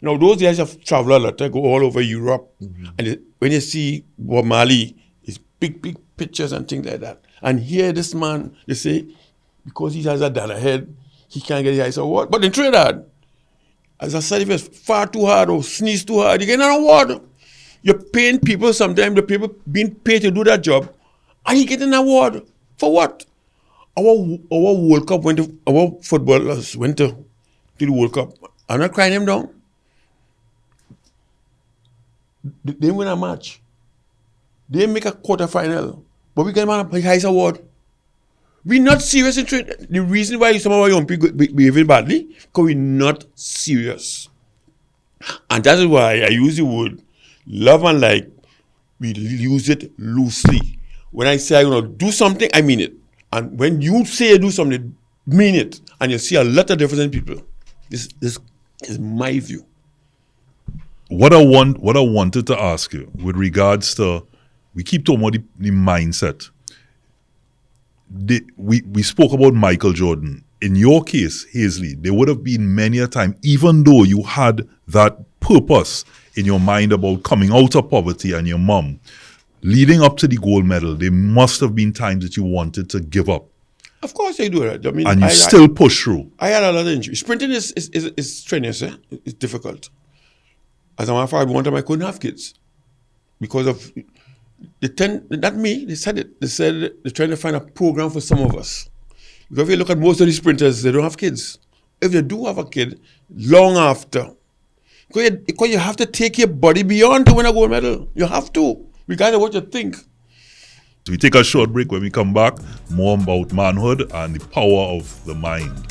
[SPEAKER 3] Now, those days have traveled a lot. They go all over Europe. And when you see Bob Marley, it's big pictures and things like that. And here, this man, they say, because he has a dad ahead, he can't get the highest award. But in Trinidad, as I said, if it's far too hard or sneeze too hard, you get an award. You're paying people sometimes, the people being paid to do that job, and you get an award. For what? Our World Cup our footballers went to the World Cup. I'm not crying them down. They didn't win a match. They didn't make a quarterfinal. But we get the highest award. We're not serious in trade. The reason why some of our young people behaving badly, because we're not serious. And that is why I use the word love and like. We use it loosely. When I say I'm going to do something, I mean it. And when you say do something, mean it. And you see a lot of difference in people. This is my view.
[SPEAKER 2] what I wanted to ask you with regards to, we keep talking about the mindset. We spoke about Michael Jordan. In your case, Hazley, there would have been many a time, even though you had that purpose in your mind about coming out of poverty and your mom, leading up to the gold medal, there must have been times that you wanted to give up.
[SPEAKER 3] Of course I do that. I mean,
[SPEAKER 2] And you still push through.
[SPEAKER 3] I had a lot of injuries. Sprinting is strenuous. It's difficult. As a matter of fact, one time I couldn't have kids because of not me. They said it. They said they're trying to find a program for some of us. Because if you look at most of the sprinters, they don't have kids. If you do have a kid, long after, because you have to take your body beyond to win a gold medal. You have to, regardless of what you think.
[SPEAKER 2] So we take a short break. When we come back, more about manhood and the power of the mind.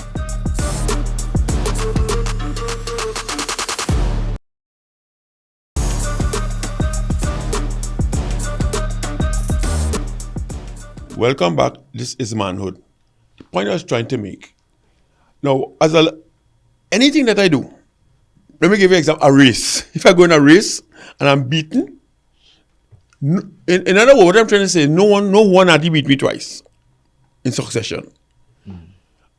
[SPEAKER 3] Welcome back. This is Manhood. The point I was trying to make. Now, anything that I do, let me give you an example. A race. If I go in a race and I'm beaten, in other words, what I'm trying to say, no one had to beat me twice in succession.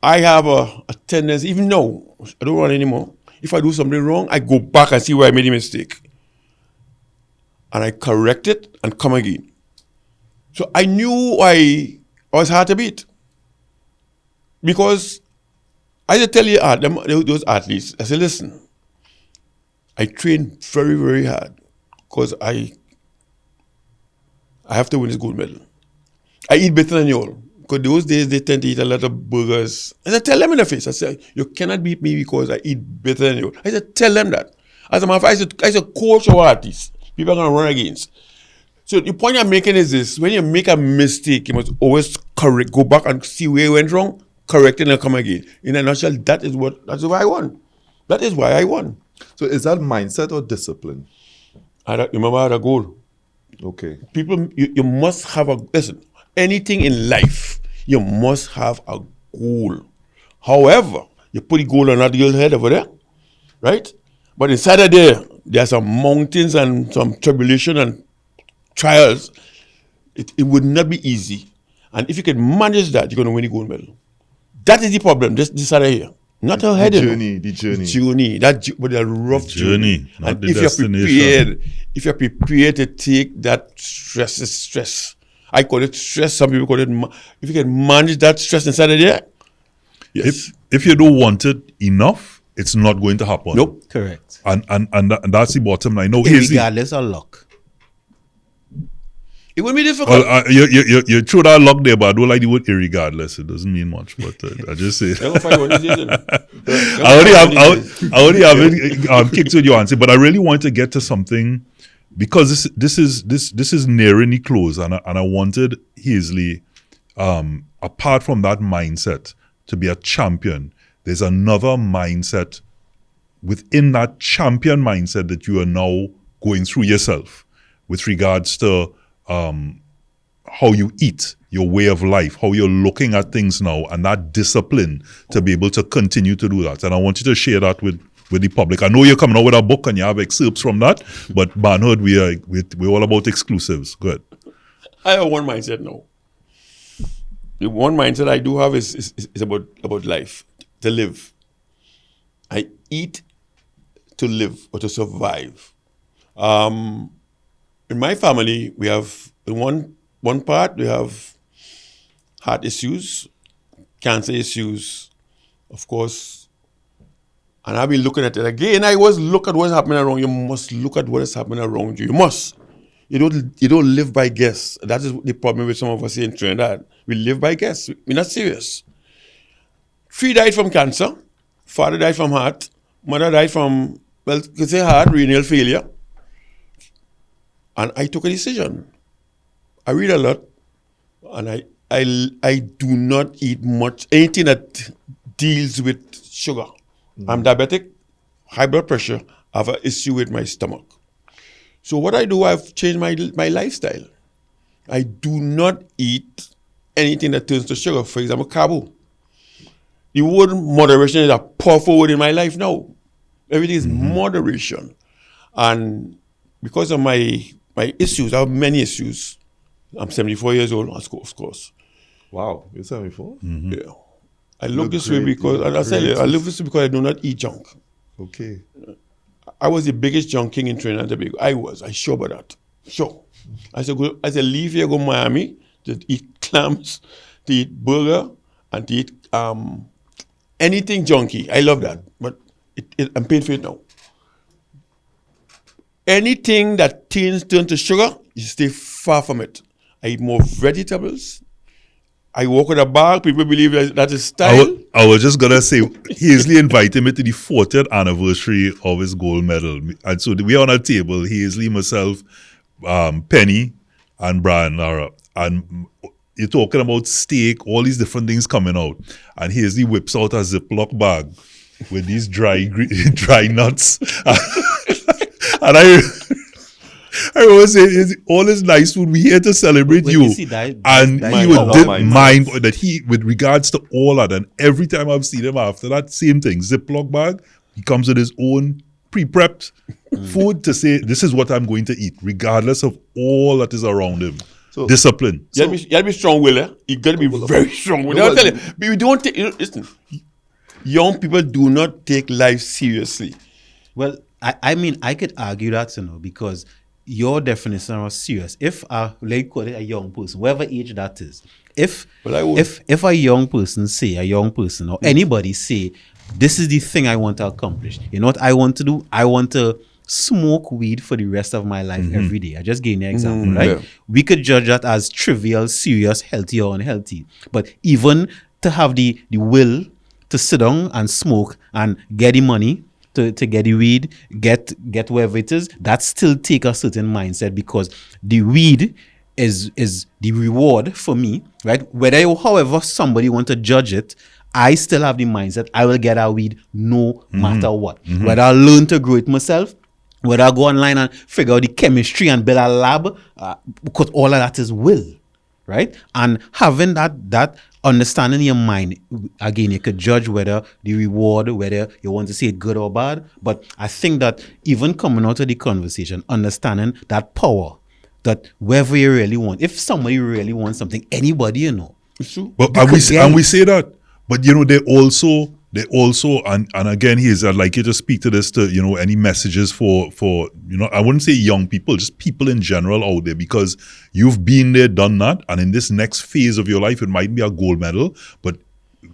[SPEAKER 3] I have a tendency, even now, I don't run anymore. If I do something wrong, I go back and see where I made a mistake. And I correct it and come again. So I knew I was hard to beat. Because I just tell you, those athletes, I say, listen, I train very, very hard because I have to win this gold medal. I eat better than you all. Because those days they tend to eat a lot of burgers. And I tell them in the face, I say, you cannot beat me because I eat better than you. I said, tell them that. As a matter of fact, I said, coach our artists. People are going to run against. So the point I'm making is this: when you make a mistake, you must always correct, go back and see where you went wrong, correct it and come again. In a nutshell, that's why I won. That is why I won.
[SPEAKER 5] So is that mindset or discipline?
[SPEAKER 3] Remember, I had a goal.
[SPEAKER 5] Okay.
[SPEAKER 3] People, you must have listen, anything in life, you must have a goal. However, you put the goal on that girl's head over there, right? But inside of there are some mountains and some tribulation and trials. It would not be easy. And if you can manage that, you're going to win the gold medal. That is the problem, this side of here. Not her head.
[SPEAKER 5] The journey.
[SPEAKER 3] But a rough journey.
[SPEAKER 2] Not
[SPEAKER 3] And
[SPEAKER 2] the
[SPEAKER 3] if
[SPEAKER 2] destination.
[SPEAKER 3] if you're prepared to take that stress. I call it stress, some people call it, if you can manage that stress inside of there, yes.
[SPEAKER 2] If you don't want it enough, it's not going to happen.
[SPEAKER 3] Nope.
[SPEAKER 4] Correct.
[SPEAKER 2] And that's the bottom line. Now,
[SPEAKER 4] Regardless of luck.
[SPEAKER 3] It would be difficult.
[SPEAKER 2] well, you threw that luck there, but I don't like the word irregardless. It doesn't mean much, but I just say.
[SPEAKER 3] I
[SPEAKER 2] already have it kicked with your answer, but I really want to get to something because this is nearing the close, and I wanted Hazley, apart from that mindset to be a champion, there's another mindset within that champion mindset that you are now going through yourself with regards to how you eat, your way of life, how you're looking at things now, and that discipline to be able to continue to do that. And I want you to share that with the public. I know you're coming out with a book and you have excerpts from that, but Manhood, we're all about exclusives. Good.
[SPEAKER 3] I have one mindset now. The one mindset I do have is about life, to live. I eat to live or to survive. In my family, we have, in one part, we have heart issues, cancer issues, of course. And I've been looking at it again. I always look at what's happening around you. You must look at what is happening around you. You must. You don't live by guess. That is the problem with some of us here in Trinidad. We live by guess. We're not serious. 3 died from cancer. Father died from heart. Mother died from, well, you could say heart, renal failure. And I took a decision. I read a lot, and I do not eat much, anything that deals with sugar. I'm diabetic, high blood pressure, I have an issue with my stomach. So what I do, I've changed my lifestyle. I do not eat anything that turns to sugar, for example, carbo. The word moderation is a powerful word in my life now. Everything is moderation. And because of my issues, I have many issues. I'm 74 years old, of course.
[SPEAKER 5] Wow, you're 74?
[SPEAKER 3] Yeah. I look
[SPEAKER 5] Look
[SPEAKER 3] this
[SPEAKER 5] great,
[SPEAKER 3] way because,
[SPEAKER 5] you
[SPEAKER 3] and
[SPEAKER 5] look
[SPEAKER 3] I tell you,
[SPEAKER 5] great.
[SPEAKER 3] I live this way because I do not eat junk.
[SPEAKER 5] Okay.
[SPEAKER 3] I was the biggest junk king in Trinidad and Tobago. I sure about that. Sure. I said, leave here, go to Miami to eat clams, to eat burger, and to eat anything junky. I love that. But I'm paying for it now. Anything that turns to sugar, you stay far from it. I eat more vegetables. I walk with a bag. People believe that is style.
[SPEAKER 2] I was just gonna say, Hazley invited me to the 40th anniversary of his gold medal, and so we on a table. Hazley, myself, Penny, and Brian Lara, and you're talking about steak, all these different things coming out, and Hazley whips out a Ziploc bag with these dry nuts, and I always say, all this nice food, we here to celebrate
[SPEAKER 4] But
[SPEAKER 2] you.
[SPEAKER 4] you see, that
[SPEAKER 2] And he
[SPEAKER 5] power
[SPEAKER 2] would
[SPEAKER 5] mindset.
[SPEAKER 2] mind that he, with regards to all that, and every time I've seen him after that, same thing, Ziploc bag, he comes with his own pre-prepped food to say, this is what I'm going to eat, regardless of all that is around him.
[SPEAKER 5] So-
[SPEAKER 2] Discipline.
[SPEAKER 3] You gotta be strong-willed. You gotta be very strong-willed.
[SPEAKER 5] No,
[SPEAKER 3] I'll tell you, but we don't take. Listen, young people do not take life seriously.
[SPEAKER 4] Well, I mean, I could argue that, because your definition of serious, if let's call it a young person, whatever age that is, if
[SPEAKER 3] Well, I would-
[SPEAKER 4] if a young person or anybody say, this is the thing I want to accomplish. You know what I want to do? I want to smoke weed for the rest of my life every day. I just gave you an example, right?
[SPEAKER 3] Yeah.
[SPEAKER 4] We could judge that as trivial, serious, healthy or unhealthy. But even to have the will to sit down and smoke and get the money to get the weed, get wherever it is, that still take a certain mindset, because the weed is the reward for me, right? However somebody want to judge it, I still have the mindset I will get a weed no matter what. Whether I learn to grow it myself, whether I go online and figure out the chemistry and build a lab, because all of that is will, right? And having that understanding in your mind, again, you could judge whether the reward, whether you want to say it good or bad. But I think that even coming out of the conversation, understanding that power, that whatever you really want, if somebody really wants something, anybody,
[SPEAKER 3] It's true.
[SPEAKER 2] But
[SPEAKER 4] They
[SPEAKER 2] and we
[SPEAKER 4] could
[SPEAKER 2] say,
[SPEAKER 4] get
[SPEAKER 2] and we
[SPEAKER 4] it.
[SPEAKER 2] say that, but they also and again, I'd like you to speak to this, to any messages for I wouldn't say young people, just people in general out there, because you've been there, done that, and in this next phase of your life, it might be a gold medal, but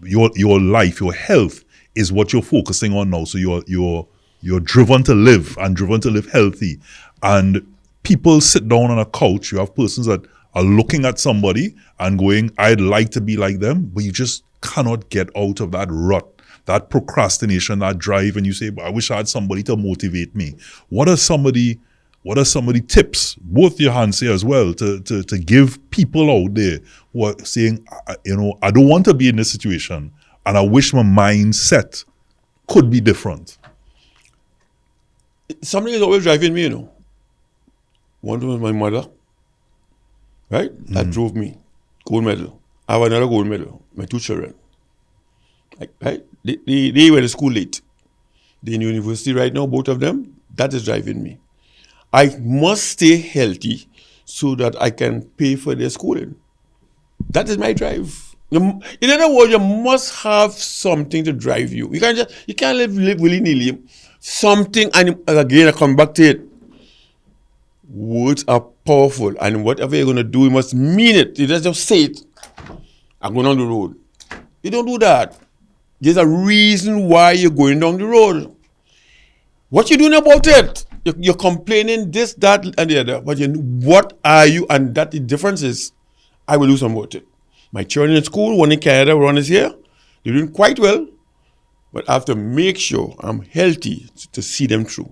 [SPEAKER 2] your life, your health is what you're focusing on now. So you're driven to live, and driven to live healthy, and people sit down on a couch. You have persons that are looking at somebody and going, I'd like to be like them, but you just cannot get out of that rut, that procrastination, that drive, and you say, I wish I had somebody to motivate me. What are somebody tips, both your hands here as well, to give people out there who are saying, I don't want to be in this situation, and I wish my mindset could be different?
[SPEAKER 3] Something is always driving me, One was my mother, right? That drove me. Gold medal. I have another gold medal. My two children. Right? They were to school late. They're in university right now, both of them. That is driving me. I must stay healthy so that I can pay for their schooling. That is my drive. In other words, you must have something to drive you. You can't live willy-nilly. Something, and again, I come back to it. Words are powerful, and whatever you're going to do, you must mean it. You just say it. I'm going on the road. You don't do that. There's a reason why you're going down the road. What you doing about it? You're complaining this, that, and the other. But what are you? And that the difference is, I will do something about it. My children in school, one in Canada, one is here. They're doing quite well. But I have to make sure I'm healthy to see them through.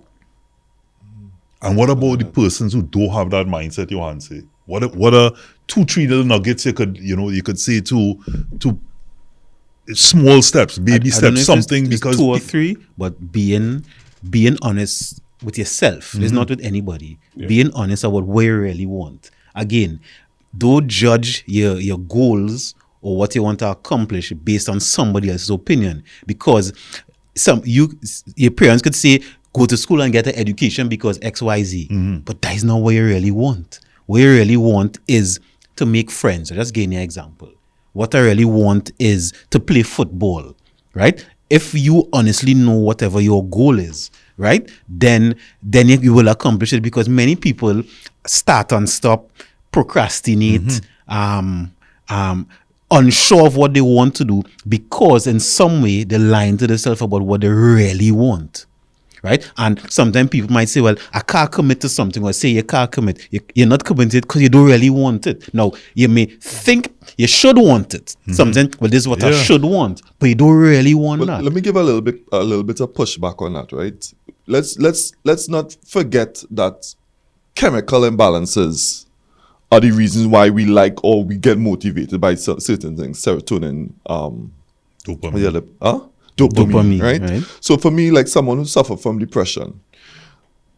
[SPEAKER 2] And what about the persons who don't have that mindset, Johanse? What are 2-3 little nuggets you could say to small steps, baby
[SPEAKER 4] I don't know
[SPEAKER 2] steps,
[SPEAKER 4] if
[SPEAKER 2] something,
[SPEAKER 4] it's
[SPEAKER 2] because
[SPEAKER 4] 2 or 3, but being honest with yourself. It's not with anybody.
[SPEAKER 3] Yeah.
[SPEAKER 4] Being honest about what you really want. Again, don't judge your goals or what you want to accomplish based on somebody else's opinion, because your parents could say, go to school and get an education because XYZ. But that is not what you really want. What you really want is to make friends. I'll just give you an example. What I really want is to play football, right? If you honestly know whatever your goal is, right, then you will accomplish it, because many people start and stop, procrastinate, unsure of what they want to do, because in some way they lying to themselves about what they really want. Right? And sometimes people might say, well, I can't commit to something, or say you can't commit. You're not committed because you don't really want it. Now, you may think you should want it. Something, well, this is what I should want, but you don't really want that.
[SPEAKER 5] Let me give a little bit of pushback on that, right? Let's not forget that chemical imbalances are the reasons why we like or we get motivated by certain things. Serotonin, dopamine, right? So for me, like someone who suffers from depression,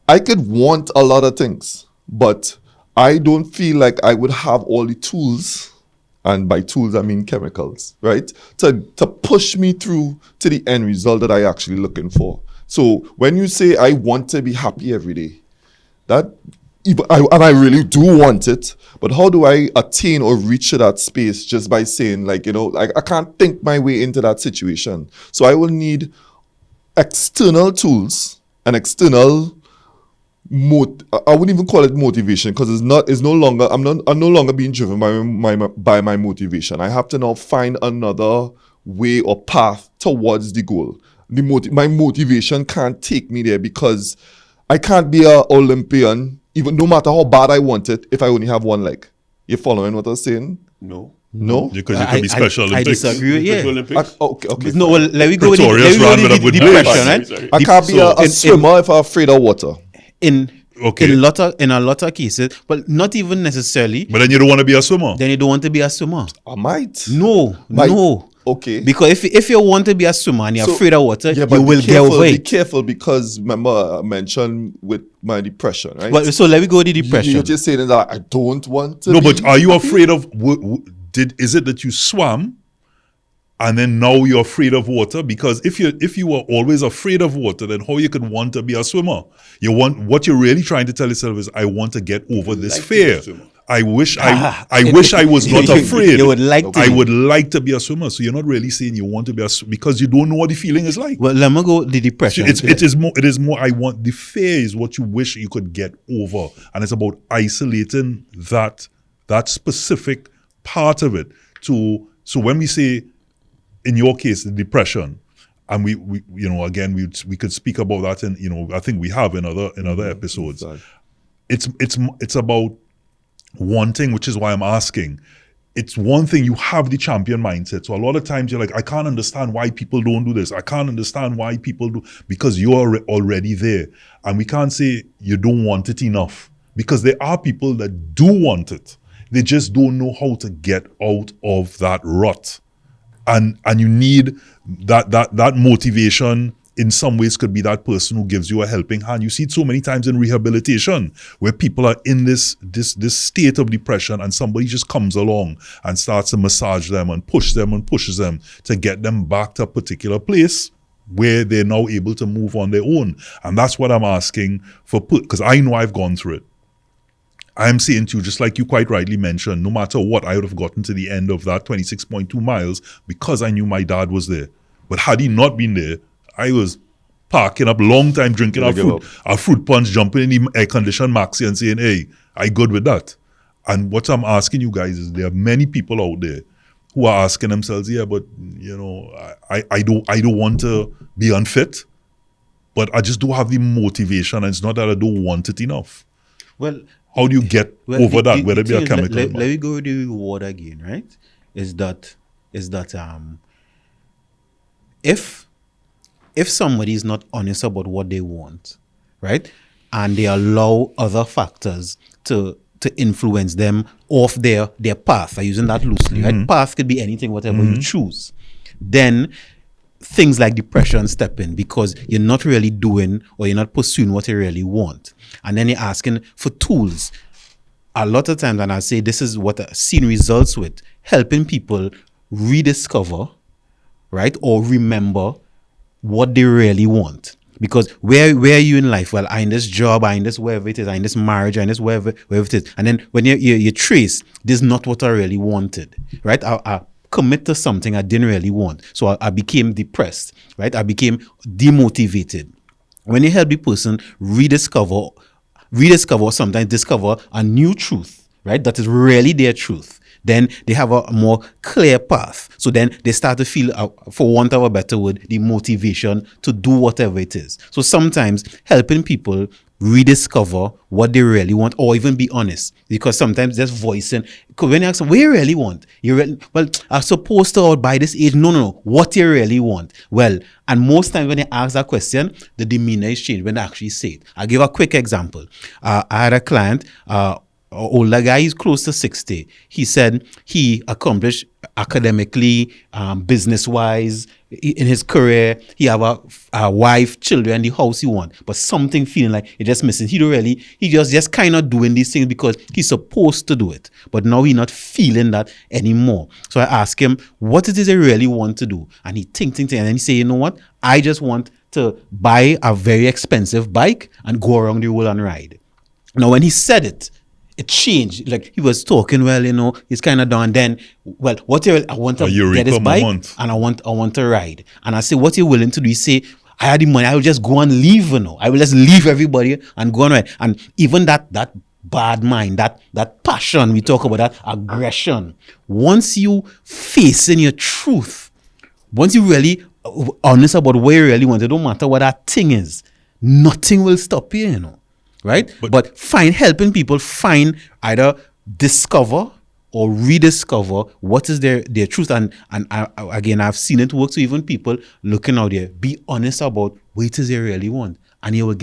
[SPEAKER 5] I could want a lot of things, but I don't feel like I would have all the tools, and by tools I mean chemicals, right? To push me through to the end result that I actually looking for. So when you say I want to be happy every day, I really do want it, but how do I attain or reach to that space just by saying, like, I can't think my way into that situation. So I will need external tools and external I wouldn't even call it motivation, because I'm no longer being driven by my motivation. I have to now find another way or path towards the goal. My motivation can't take me there, because I can't be an Olympian, even no matter how bad I want it, if I only have one leg. You following what I'm saying?
[SPEAKER 3] No.
[SPEAKER 2] Because you could be Special Olympics.
[SPEAKER 4] I disagree. Yeah.
[SPEAKER 5] Okay.
[SPEAKER 4] No, well, let me go with
[SPEAKER 2] Pretorius ran with a good
[SPEAKER 4] depression,
[SPEAKER 2] base.
[SPEAKER 4] right?
[SPEAKER 5] I can't be a swimmer if I'm afraid of water.
[SPEAKER 4] In a lot of cases, but not even necessarily.
[SPEAKER 2] But then you don't want to be a swimmer.
[SPEAKER 4] Then you don't want to be a swimmer.
[SPEAKER 5] I might.
[SPEAKER 4] No.
[SPEAKER 5] Okay.
[SPEAKER 4] Because if you want to be a swimmer and you're afraid of water, you will get
[SPEAKER 5] Be
[SPEAKER 4] away.
[SPEAKER 5] careful, because remember I mentioned with my depression, right?
[SPEAKER 4] But so let me go to the depression.
[SPEAKER 5] You're just saying that I don't want to.
[SPEAKER 2] No, but are you afraid of? Is it that you swam, and then now you're afraid of water? Because if you were always afraid of water, then how you could want to be a swimmer? What you're really trying to tell yourself is, I want to get over this fear. I wish I was not afraid.
[SPEAKER 4] You would like to.
[SPEAKER 2] I would like to be a swimmer. So you're not really saying you want to be because you don't know what the feeling is like.
[SPEAKER 4] Well, let me go the depression.
[SPEAKER 2] It is more. I want the fear is what you wish you could get over, and it's about isolating that specific part of it. So when we say, in your case, the depression, and we again we could speak about that, and I think we have in other episodes.
[SPEAKER 5] Exactly.
[SPEAKER 2] It's about wanting, which is why I'm asking. It's one thing, you have the champion mindset. So a lot of times you're like, I can't understand why people don't do this. I can't understand why people do, because you're already there. And we can't say you don't want it enough, because there are people that do want it. They just don't know how to get out of that rut. And you need that motivation. In some ways could be that person who gives you a helping hand. You see it so many times in rehabilitation, where people are in this state of depression, and somebody just comes along and starts to massage them and push them and pushes them to get them back to a particular place where they're now able to move on their own. And that's what I'm asking for, because I know I've gone through it. I'm saying to you, just like you quite rightly mentioned, no matter what, I would have gotten to the end of that 26.2 miles because I knew my dad was there. But had he not been there, I was parking up long time, drinking our fruit punch, jumping in the air-conditioned maxi and saying, hey, I good with that. And what I'm asking you guys is, there are many people out there who are asking themselves, yeah, but I don't want to be unfit, but I just don't have the motivation, and it's not that I don't want it enough.
[SPEAKER 4] Well,
[SPEAKER 2] how do you get over that, whether it be a chemical?
[SPEAKER 4] Let me go with the reward again, right? Is that if somebody is not honest about what they want, right, and they allow other factors to influence them off their path, I'm using that loosely, right? Path could be anything, whatever you choose. Then things like depression step in, because you're not really doing, or you're not pursuing what you really want. And then you're asking for tools. A lot of times, and I say this is what I've seen results with, helping people rediscover, right, or remember what they really want. Because where are you in life? Well, I in this job, I in this wherever it is, I in this marriage, I in this wherever it is. And then when you trace, this is not what I really wanted, right? I commit to something I didn't really want. So I became depressed, right? I became demotivated. When you help the person rediscover, sometimes discover a new truth, right? That is really their truth. Then they have a more clear path. So then they start to feel, for want of a better word, the motivation to do whatever it is. So sometimes helping people rediscover what they really want, or even be honest, because sometimes just voicing, because when you ask them, what you really want, well, I'm supposed to, or by this age, no, what you really want. Well, and most times when they ask that question, the demeanor is changed when they actually say it. I'll give a quick example. I had a client, older guy, he's close to 60. He said he accomplished academically, business-wise, in his career. He have a wife, children, the house he want, but something feeling like it's just missing. He just kind of doing these things because he's supposed to do it, but now he's not feeling that anymore. So I asked him, what it is he really want to do? And he think, and then he say, you know what? I just want to buy a very expensive bike and go around the world and ride. Now, when he said it changed. Like, he was talking, well, he's kind of down. Then, well, I want to get his bike and I want to ride. And I say, what you're willing to do? He say, I had the money, I will just go and leave, I will just leave everybody and go and ride. And even that bad mind, that passion, we talk about that aggression. Once you face in your truth, once you really honest about what you really want, it don't matter what that thing is, nothing will stop you, right? But helping people find, either discover or rediscover what is their truth. And again, I've seen it work. So even people looking out there, be honest about what it is you really want, and you will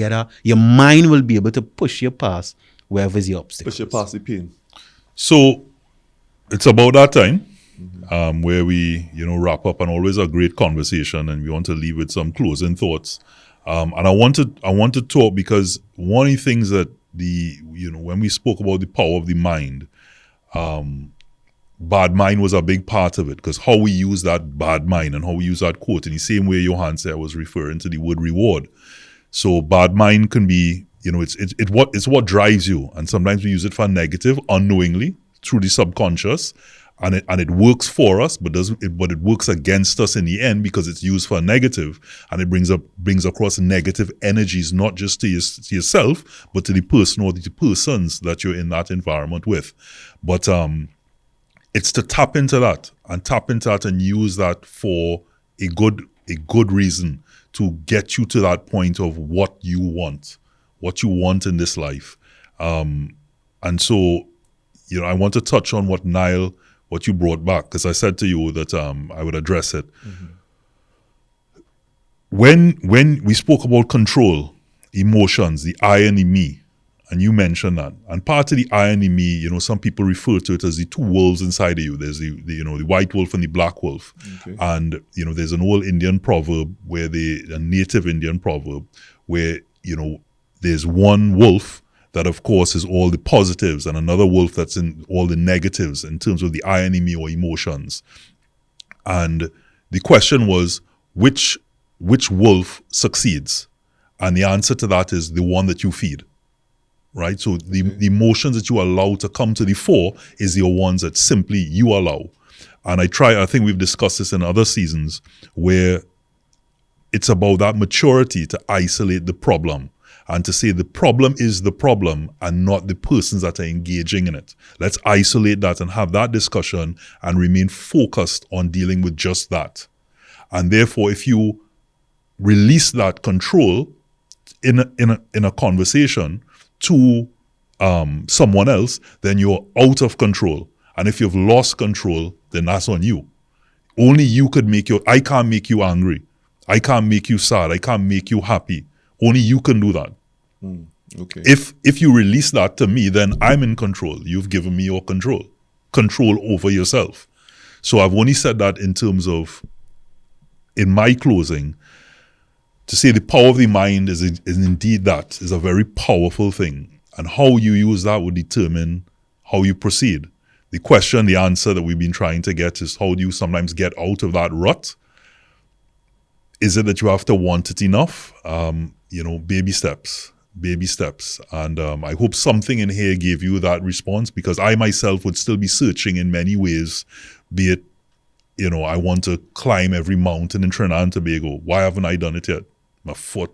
[SPEAKER 4] your mind will be able to push you past wherever is the obstacle.
[SPEAKER 5] Push you past the pain.
[SPEAKER 2] So it's about that time where we, wrap up, and always a great conversation, and we want to leave with some closing thoughts. And I want to talk, because one of the things that when we spoke about the power of the mind, bad mind was a big part of it, because how we use that bad mind and how we use that quote in the same way Johan said, I was referring to the word reward. So bad mind can be, it's what drives you, and sometimes we use it for negative unknowingly through the subconscious. And it works for us, but it works against us in the end, because it's used for negative, and it brings across negative energies, not just to yourself, but to the person or the persons that you're in that environment with. But it's to tap into that and use that for a good reason, to get you to that point of what you want in this life. And so, I want to touch on what you brought back, because I said to you that I would address it. Mm-hmm. When we spoke about control, emotions, the I and the me, and you mentioned that, and part of the I and the me, some people refer to it as the two wolves inside of you. There's the white wolf and the black wolf. Okay. And there's an old Indian proverb, a native Indian proverb, where there's one wolf that, of course, is all the positives, and another wolf that's in all the negatives in terms of the I and me, or emotions. And the question was, which wolf succeeds? And the answer to that is the one that you feed, right? So the emotions that you allow to come to the fore is the ones that simply you allow. And I think we've discussed this in other seasons, where it's about that maturity to isolate the problem, and to say the problem is the problem and not the persons that are engaging in it. Let's isolate that and have that discussion and remain focused on dealing with just that. And therefore, if you release that control in a conversation to someone else, then you're out of control. And if you've lost control, then that's on you. Only you could I can't make you angry. I can't make you sad. I can't make you happy. Only you can do that.
[SPEAKER 5] Okay.
[SPEAKER 2] If you release that to me, then I'm in control. You've given me your control over yourself. So I've only said that in terms of, in my closing, to say the power of the mind is indeed that, is a very powerful thing. And how you use that will determine how you proceed. The question, the answer that we've been trying to get is, how do you sometimes get out of that rut? is it that you have to want it enough? Baby steps. And I hope something in here gave you that response, because I myself would still be searching in many ways, be it, I want to climb every mountain in Trinidad and Tobago. Why haven't I done it yet? My foot,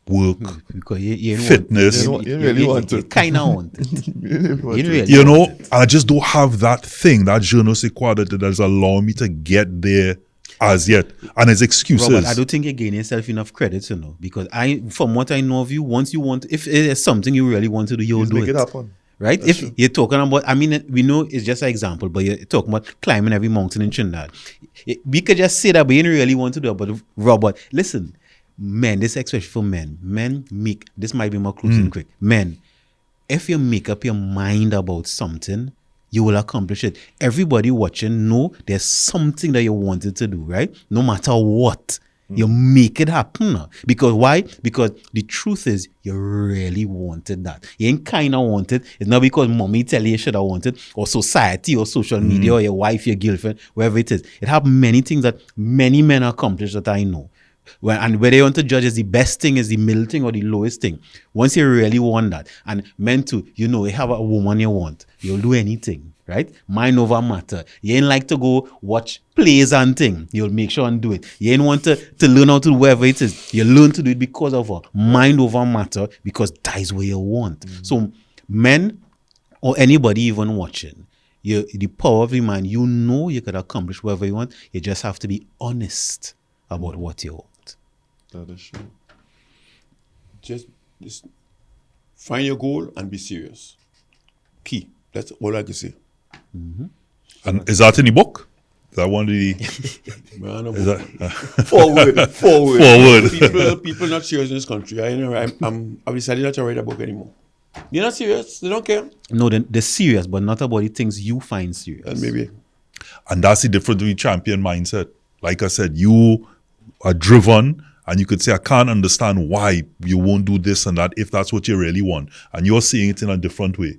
[SPEAKER 2] work,
[SPEAKER 4] Because you
[SPEAKER 2] fitness.
[SPEAKER 5] You really want
[SPEAKER 4] You
[SPEAKER 5] it.
[SPEAKER 4] kind of want it. You really
[SPEAKER 2] You
[SPEAKER 4] want it.
[SPEAKER 2] I just don't have that thing, that je ne sais quoi that is allowing me to get there as yet. And it's excuses.
[SPEAKER 4] Robert, I don't think you're giving yourself enough credit, because from what I know of you, once you want, if it is something you really want to do, you'll
[SPEAKER 5] Just
[SPEAKER 4] do
[SPEAKER 5] make
[SPEAKER 4] it.
[SPEAKER 5] it happen.
[SPEAKER 4] Right? If you're talking about, we know it's just an example, but you're talking about climbing every mountain in Trinidad. We could just say that, but you don't really want to do it. But Robert, listen, men, this especially for men. This might be more closing quick. Men, if you make up your mind about something, you will accomplish it. Everybody watching know there's something that you wanted to do, right? No matter what. You make it happen. Because why? Because the truth is, you really wanted that. You ain't kind of want it. It's not because mommy tell you should have wanted, or society, or social media, or your wife, your girlfriend, wherever it is. It have many things that many men accomplish that I know. And whether you want to judge is the best thing, is the middle thing, or the lowest thing. Once you really want that, and men too, you have a woman you want, you'll do anything, right? Mind over matter. You ain't like to go watch plays and thing. You'll make sure and do it. You ain't want to learn how to do whatever it is. You learn to do it because of a mind over matter, because that is what you want. So men, or anybody even watching, the power of the man, you could accomplish whatever you want. You just have to be honest about what you want.
[SPEAKER 5] That is true.
[SPEAKER 3] Just find your goal and be serious. Key. That's all I can say.
[SPEAKER 2] And is that in the book? Is that one of the...
[SPEAKER 3] Man,
[SPEAKER 2] Is that,
[SPEAKER 3] forward. People not serious in this country. I've decided not to write a book anymore. They're not serious. They don't care.
[SPEAKER 4] No, they're serious, but not about the things you find serious.
[SPEAKER 3] And maybe.
[SPEAKER 2] And that's the difference with champion mindset. Like I said, you are driven, and you could say, I can't understand why you won't do this and that if that's what you really want. And you're seeing it in a different way.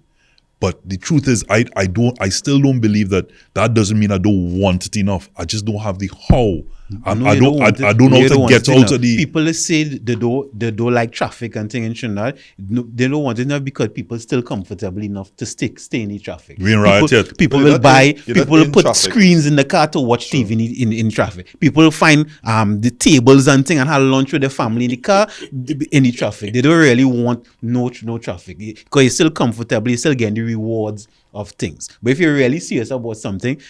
[SPEAKER 2] But the truth is, I still don't believe that doesn't mean I don't want it enough. I just don't have the how. I don't know how to get out of the...
[SPEAKER 4] People say they don't like traffic and things in Trinidad. No, they don't want it enough because people still comfortable enough to stay in the traffic.
[SPEAKER 2] We ain't riot yet.
[SPEAKER 4] People
[SPEAKER 5] You're
[SPEAKER 4] will
[SPEAKER 5] not
[SPEAKER 4] people will
[SPEAKER 5] in
[SPEAKER 4] put
[SPEAKER 5] traffic.
[SPEAKER 4] screens in the car to watch TV in traffic. People will find the tables and things and have lunch with their family in the car in the traffic. They don't really want no traffic because you're still comfortable. You're still getting the rewards of things. But if you're really serious about something,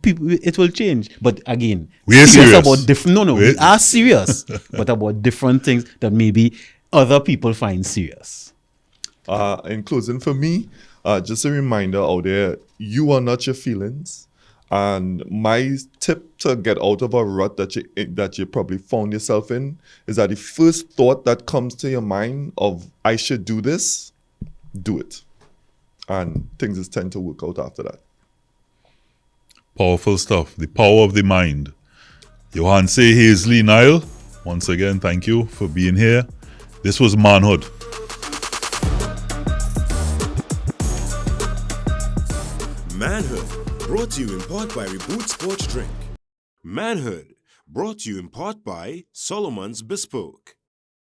[SPEAKER 4] it will change. But again,
[SPEAKER 2] we are serious
[SPEAKER 4] about different. We are serious, but about different things that maybe other people find serious.
[SPEAKER 5] In closing, for me, just a reminder out there, you are not your feelings. And my tip to get out of a rut that you probably found yourself in is that the first thought that comes to your mind of, I should do this, do it. And things just tend to work out after that.
[SPEAKER 2] Powerful stuff. The power of the mind. Johan Say, Hazley, Nile, once again, thank you for being here. This was Manhood.
[SPEAKER 1] Manhood, brought to you in part by Reboot Sports Drink. Manhood, brought to you in part by Solomon's Bespoke.